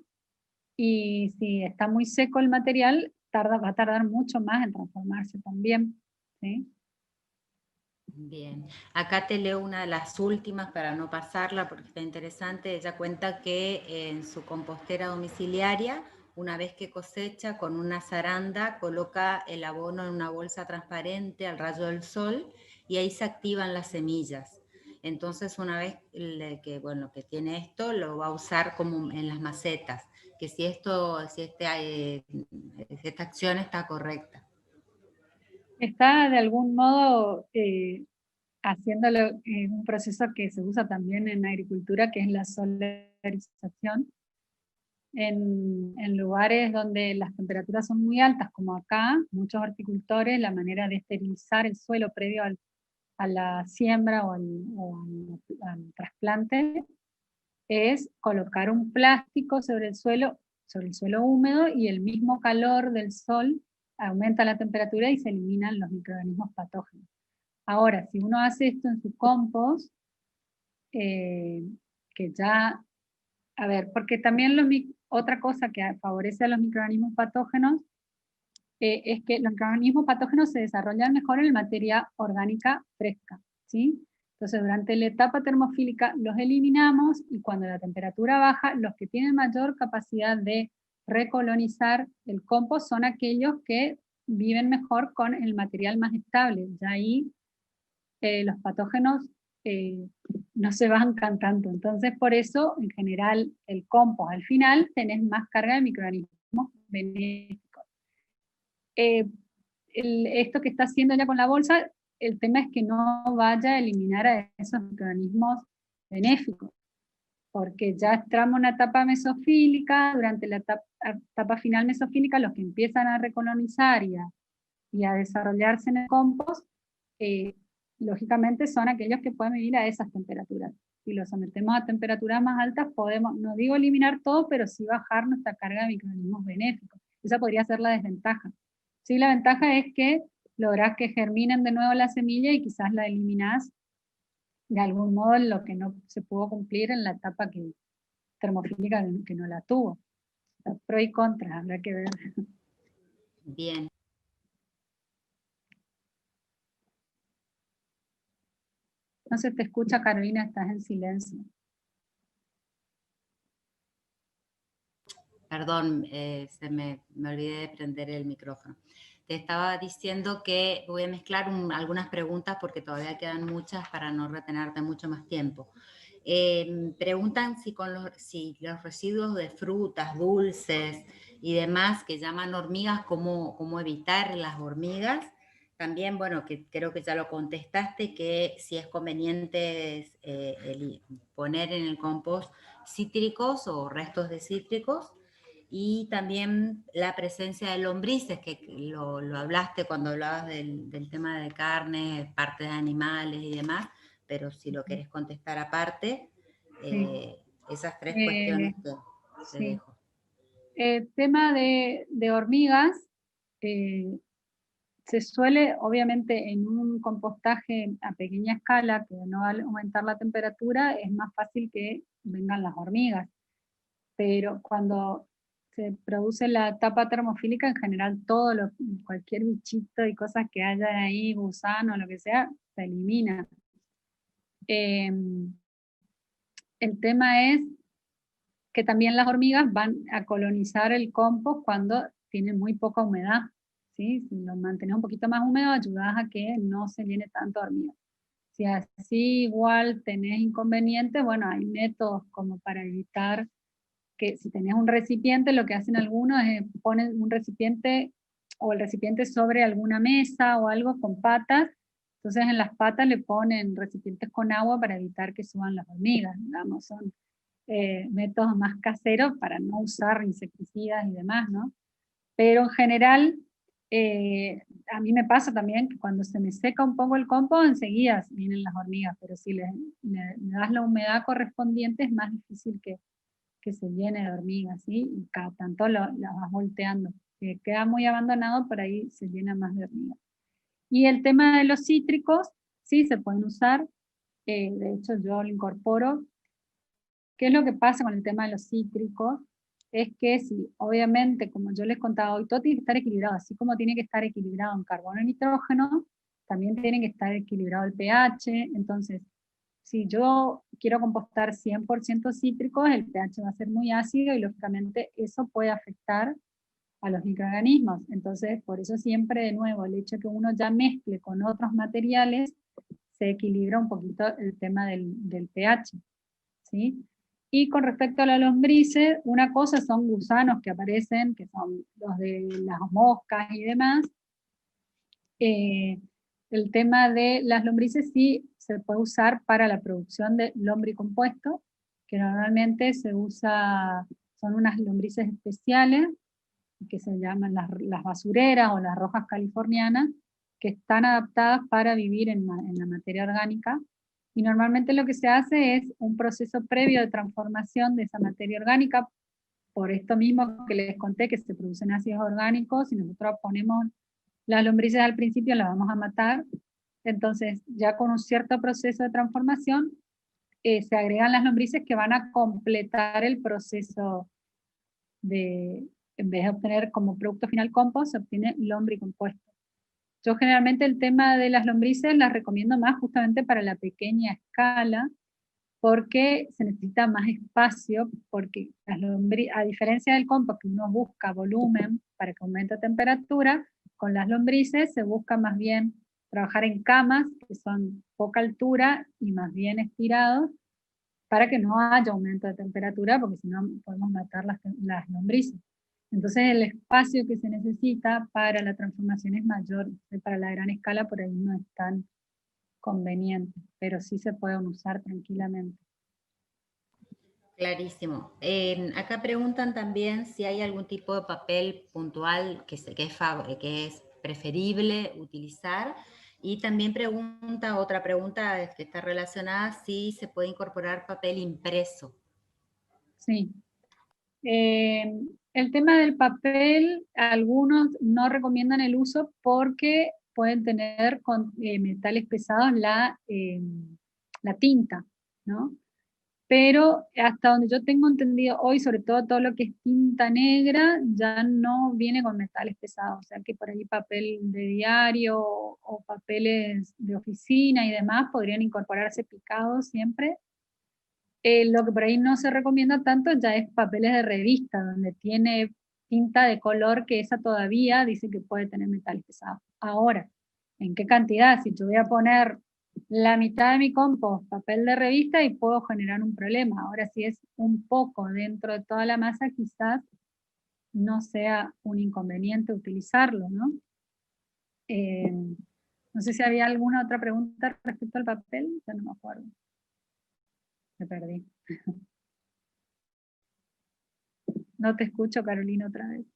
y si está muy seco el material, va a tardar mucho más en transformarse también, ¿sí? Bien, acá te leo una de las últimas para no pasarla porque está interesante. Ella cuenta que en su compostera domiciliaria, una vez que cosecha, con una zaranda coloca el abono en una bolsa transparente al rayo del sol y ahí se activan las semillas. Entonces, una vez que tiene esto, lo va a usar como en las macetas, que si esta acción está correcta. Está de algún modo haciéndolo en un proceso que se usa también en agricultura, que es la solarización. En lugares donde las temperaturas son muy altas, como acá, muchos horticultores, la manera de esterilizar el suelo previo a la siembra o al trasplante es colocar un plástico sobre el suelo húmedo, y el mismo calor del sol aumenta la temperatura y se eliminan los microorganismos patógenos. Ahora, si uno hace esto en su compost, que ya, a ver, porque también otra cosa que favorece a los microorganismos patógenos es que los microorganismos patógenos se desarrollan mejor en materia orgánica fresca, ¿sí? Entonces, durante la etapa termofílica los eliminamos y cuando la temperatura baja, los que tienen mayor capacidad de recolonizar el compost son aquellos que viven mejor con el material más estable. Ya ahí los patógenos no se bancan tanto. Entonces, por eso, en general, el compost al final tenés más carga de microorganismos benéficos. Esto que está haciendo ya con la bolsa, el tema es que no vaya a eliminar a esos microorganismos benéficos, porque ya entramos en una etapa mesofílica, durante la etapa final mesofílica, los que empiezan a recolonizar y a desarrollarse en el compost, lógicamente son aquellos que pueden vivir a esas temperaturas. Si los sometemos a temperaturas más altas, podemos, no digo eliminar todo, pero sí bajar nuestra carga de microorganismos benéficos. Esa podría ser la desventaja. Sí, la ventaja es que lográs que germinen de nuevo la semilla y quizás la eliminás de algún modo lo que no se pudo cumplir en la etapa termofílica que no la tuvo. Pro y contra, habrá que ver. Bien. No se te escucha, Carolina, estás en silencio. Perdón, me olvidé de prender el micrófono. Te estaba diciendo que voy a mezclar algunas preguntas porque todavía quedan muchas para no retenerte mucho más tiempo. Preguntan si los residuos de frutas, dulces y demás que llaman hormigas, cómo evitar las hormigas. También, bueno, que creo que ya lo contestaste, que si es conveniente poner en el compost cítricos o restos de cítricos. Y también la presencia de lombrices, que lo hablaste cuando hablabas del tema de carne, partes de animales y demás, pero si lo querés contestar aparte, Sí. esas tres cuestiones que te dejo. El tema de hormigas, se suele, obviamente, en un compostaje a pequeña escala, que no va a aumentar la temperatura, es más fácil que vengan las hormigas. Pero cuando se produce la etapa termofílica, en general cualquier bichito y cosas que haya ahí, gusano, lo que sea, se elimina. El tema es que también las hormigas van a colonizar el compost cuando tiene muy poca humedad. ¿Sí? Si lo mantenés un poquito más húmedo, ayudas a que no se llene tanto de hormigas. Si así igual tenés inconvenientes, bueno, hay métodos como para evitar que si tenés un recipiente, lo que hacen algunos es ponen un recipiente o el recipiente sobre alguna mesa o algo con patas, entonces en las patas le ponen recipientes con agua para evitar que suban las hormigas, digamos, son métodos más caseros para no usar insecticidas y demás, ¿no? Pero en general, a mí me pasa también que cuando se me seca un poco el compost, enseguida vienen las hormigas, pero si le das la humedad correspondiente es más difícil que se llene de hormigas, ¿sí? Y cada tanto las vas volteando. Si queda muy abandonado, por ahí se llena más de hormigas. Y el tema de los cítricos, sí, se pueden usar. De hecho, yo lo incorporo. ¿Qué es lo que pasa con el tema de los cítricos? Es que si, obviamente, como yo les contaba hoy, todo tiene que estar equilibrado, así como tiene que estar equilibrado en carbono y nitrógeno, también tiene que estar equilibrado el pH, entonces, si yo quiero compostar 100% cítricos, el pH va a ser muy ácido y lógicamente eso puede afectar a los microorganismos. Entonces, por eso siempre, de nuevo, el hecho de que uno ya mezcle con otros materiales, se equilibra un poquito el tema del pH, ¿sí? Y con respecto a las lombrices, una cosa son gusanos que aparecen, que son los de las moscas y demás. El tema de las lombrices sí se puede usar para la producción de lombricompuesto, que normalmente se usa, son unas lombrices especiales, que se llaman las basureras o las rojas californianas, que están adaptadas para vivir en la materia orgánica. Y normalmente lo que se hace es un proceso previo de transformación de esa materia orgánica, por esto mismo que les conté, que se producen ácidos orgánicos, y nosotros ponemos las lombrices al principio, las vamos a matar, entonces ya con un cierto proceso de transformación, se agregan las lombrices que van a completar el proceso en vez de obtener como producto final compost, se obtiene lombricompuesto. Yo generalmente el tema de las lombrices las recomiendo más justamente para la pequeña escala, porque se necesita más espacio, porque a diferencia del compost que uno busca volumen para que aumente la temperatura, con las lombrices se busca más bien trabajar en camas que son poca altura y más bien estirados, para que no haya aumento de temperatura, porque si no podemos matar las lombrices. Entonces el espacio que se necesita para la transformación es mayor, para la gran escala por ahí no es tan conveniente, pero sí se pueden usar tranquilamente. Clarísimo. Acá preguntan también si hay algún tipo de papel puntual que es preferible utilizar. Y también otra pregunta que está relacionada, si se puede incorporar papel impreso. Sí. El tema del papel, algunos no recomiendan el uso porque pueden tener metales pesados la tinta, ¿no? Pero hasta donde yo tengo entendido hoy, sobre todo lo que es tinta negra, ya no viene con metales pesados, o sea que por ahí papel de diario o papeles de oficina y demás podrían incorporarse picados siempre. Lo que por ahí no se recomienda tanto ya es papeles de revista, donde tiene tinta de color, que esa todavía dice que puede tener metales pesados. Ahora, ¿en qué cantidad? Si yo voy a poner la mitad de mi compost papel de revista y puedo generar un problema. Ahora, si es un poco dentro de toda la masa, quizás no sea un inconveniente utilizarlo, ¿no? No sé si había alguna otra pregunta respecto al papel, ya no me acuerdo. Me perdí. No te escucho, Carolina, otra vez.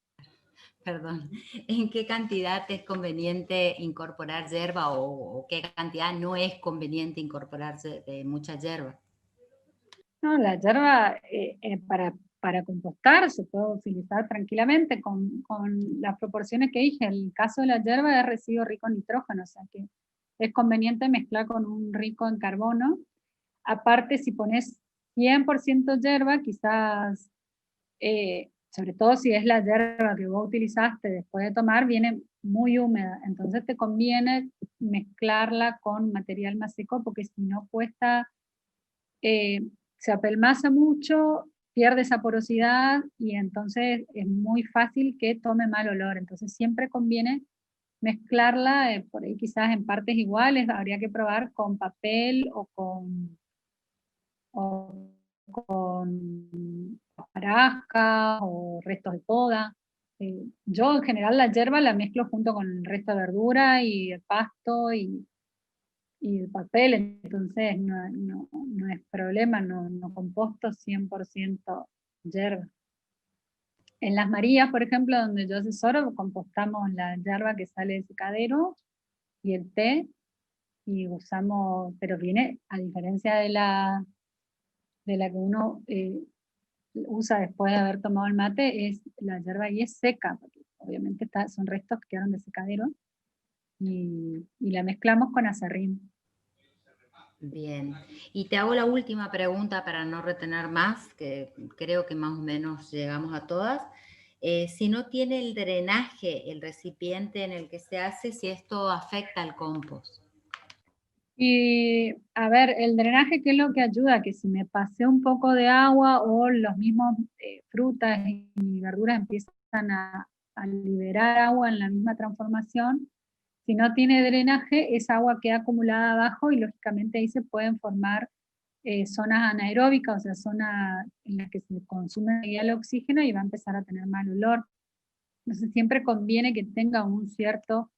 Perdón. ¿En qué cantidad es conveniente incorporar hierba o qué cantidad no es conveniente incorporar mucha hierba? No, la hierba para compostar se puede utilizar tranquilamente con las proporciones que dije. El caso de la hierba es residuo rico en nitrógeno, o sea que es conveniente mezclar con un rico en carbono. Aparte, si pones 100% hierba, quizás, sobre todo si es la hierba que vos utilizaste después de tomar, viene muy húmeda. Entonces te conviene mezclarla con material más seco, porque si no cuesta... se apelmaza mucho, pierde esa porosidad y entonces es muy fácil que tome mal olor. Entonces siempre conviene mezclarla, por ahí quizás en partes iguales, habría que probar con papel o con hojarasca o restos de poda. Yo en general la hierba la mezclo junto con el resto de verdura y el pasto y el papel, entonces no es problema, no composto 100% hierba. En Las Marías, por ejemplo, donde yo asesoro, compostamos la hierba que sale del secadero y el té, y usamos, pero viene, a diferencia de la que uno usa después de haber tomado el mate, es la hierba ahí es seca, porque obviamente son restos que quedaron de secadero, y la mezclamos con aserrín. Bien, y te hago la última pregunta para no retener más, que creo que más o menos llegamos a todas. Si no tiene el drenaje, el recipiente en el que se hace, si esto afecta al compost. Y a ver, el drenaje, ¿qué es lo que ayuda? Que si me pasé un poco de agua o los mismos frutas y verduras empiezan a liberar agua en la misma transformación, si no tiene drenaje, esa agua queda acumulada abajo y lógicamente ahí se pueden formar zonas anaeróbicas, o sea, zonas en las que se consume el oxígeno y va a empezar a tener mal olor. Entonces siempre conviene que tenga un cierto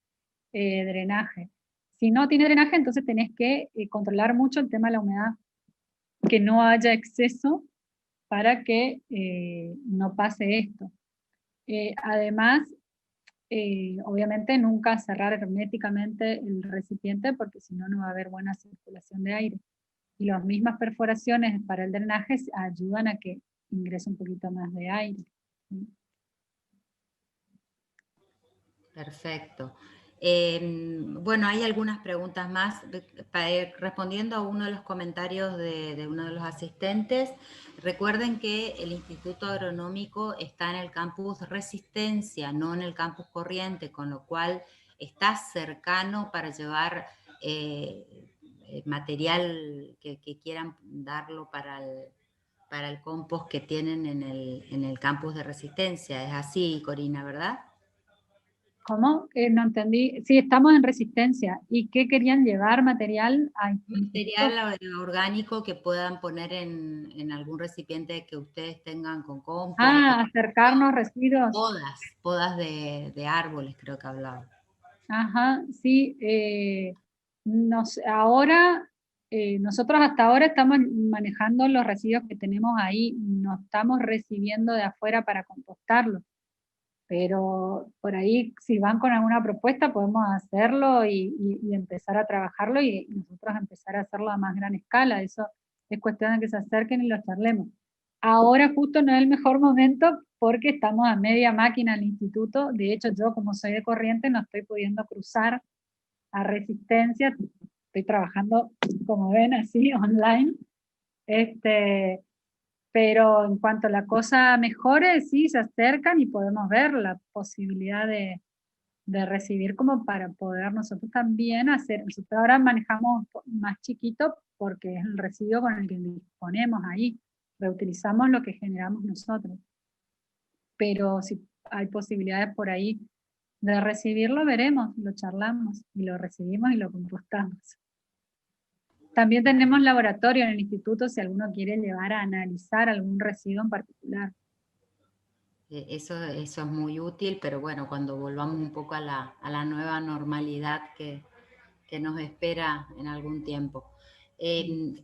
drenaje. Si no tiene drenaje, entonces tenés que controlar mucho el tema de la humedad, que no haya exceso para que no pase esto. Además, obviamente nunca cerrar herméticamente el recipiente, porque si no, no va a haber buena circulación de aire. Y las mismas perforaciones para el drenaje ayudan a que ingrese un poquito más de aire. Perfecto. Bueno, hay algunas preguntas más. Respondiendo a uno de los comentarios de uno de los asistentes, recuerden que el Instituto Agronómico está en el campus Resistencia, no en el campus Corriente, con lo cual está cercano para llevar material que quieran darlo para el compost que tienen en el campus de Resistencia. Es así, Corina, ¿verdad? ¿Cómo? No entendí. Sí, estamos en Resistencia. ¿Y qué querían llevar material? Material orgánico que puedan poner en algún recipiente que ustedes tengan con compost. Ah, acercarnos residuos. Podas de árboles, creo que hablaba. Ajá, sí. Ahora, nosotros hasta ahora estamos manejando los residuos que tenemos ahí, no estamos recibiendo de afuera para compostarlos. Pero por ahí, si van con alguna propuesta, podemos hacerlo y empezar a trabajarlo y nosotros empezar a hacerlo a más gran escala. Eso es cuestión de que se acerquen y lo charlemos. Ahora justo no es el mejor momento porque estamos a media máquina al instituto. De hecho, yo como soy de Corrientes no estoy pudiendo cruzar a Resistencia. Estoy trabajando, como ven, así, online. Pero en cuanto la cosa mejore, sí, se acercan y podemos ver la posibilidad de recibir como para poder nosotros también hacer. Nosotros ahora manejamos más chiquito porque es el residuo con el que disponemos ahí. Reutilizamos lo que generamos nosotros. Pero si hay posibilidades por ahí de recibirlo, veremos, lo charlamos y lo recibimos y lo compostamos. También tenemos laboratorio en el instituto si alguno quiere llevar a analizar algún residuo en particular. Eso es muy útil, pero bueno, cuando volvamos un poco a la nueva normalidad que nos espera en algún tiempo.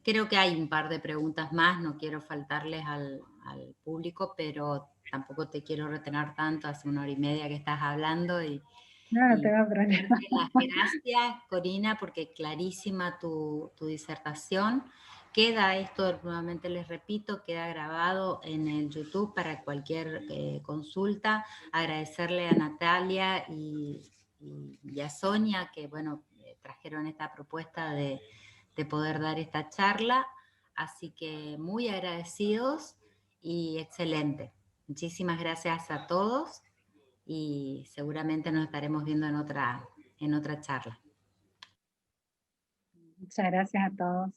Creo que hay un par de preguntas más, no quiero faltarles al público, pero tampoco te quiero retener tanto, hace 1 hora y media que estás hablando y no tengo problema. Gracias, Corina, porque clarísima tu disertación. Queda esto, nuevamente les repito, queda grabado en el YouTube para cualquier consulta. Agradecerle a Natalia y a Sonia que, bueno, trajeron esta propuesta de poder dar esta charla. Así que muy agradecidos y excelente. Muchísimas gracias a todos y seguramente nos estaremos viendo en otra charla. Muchas gracias a todos.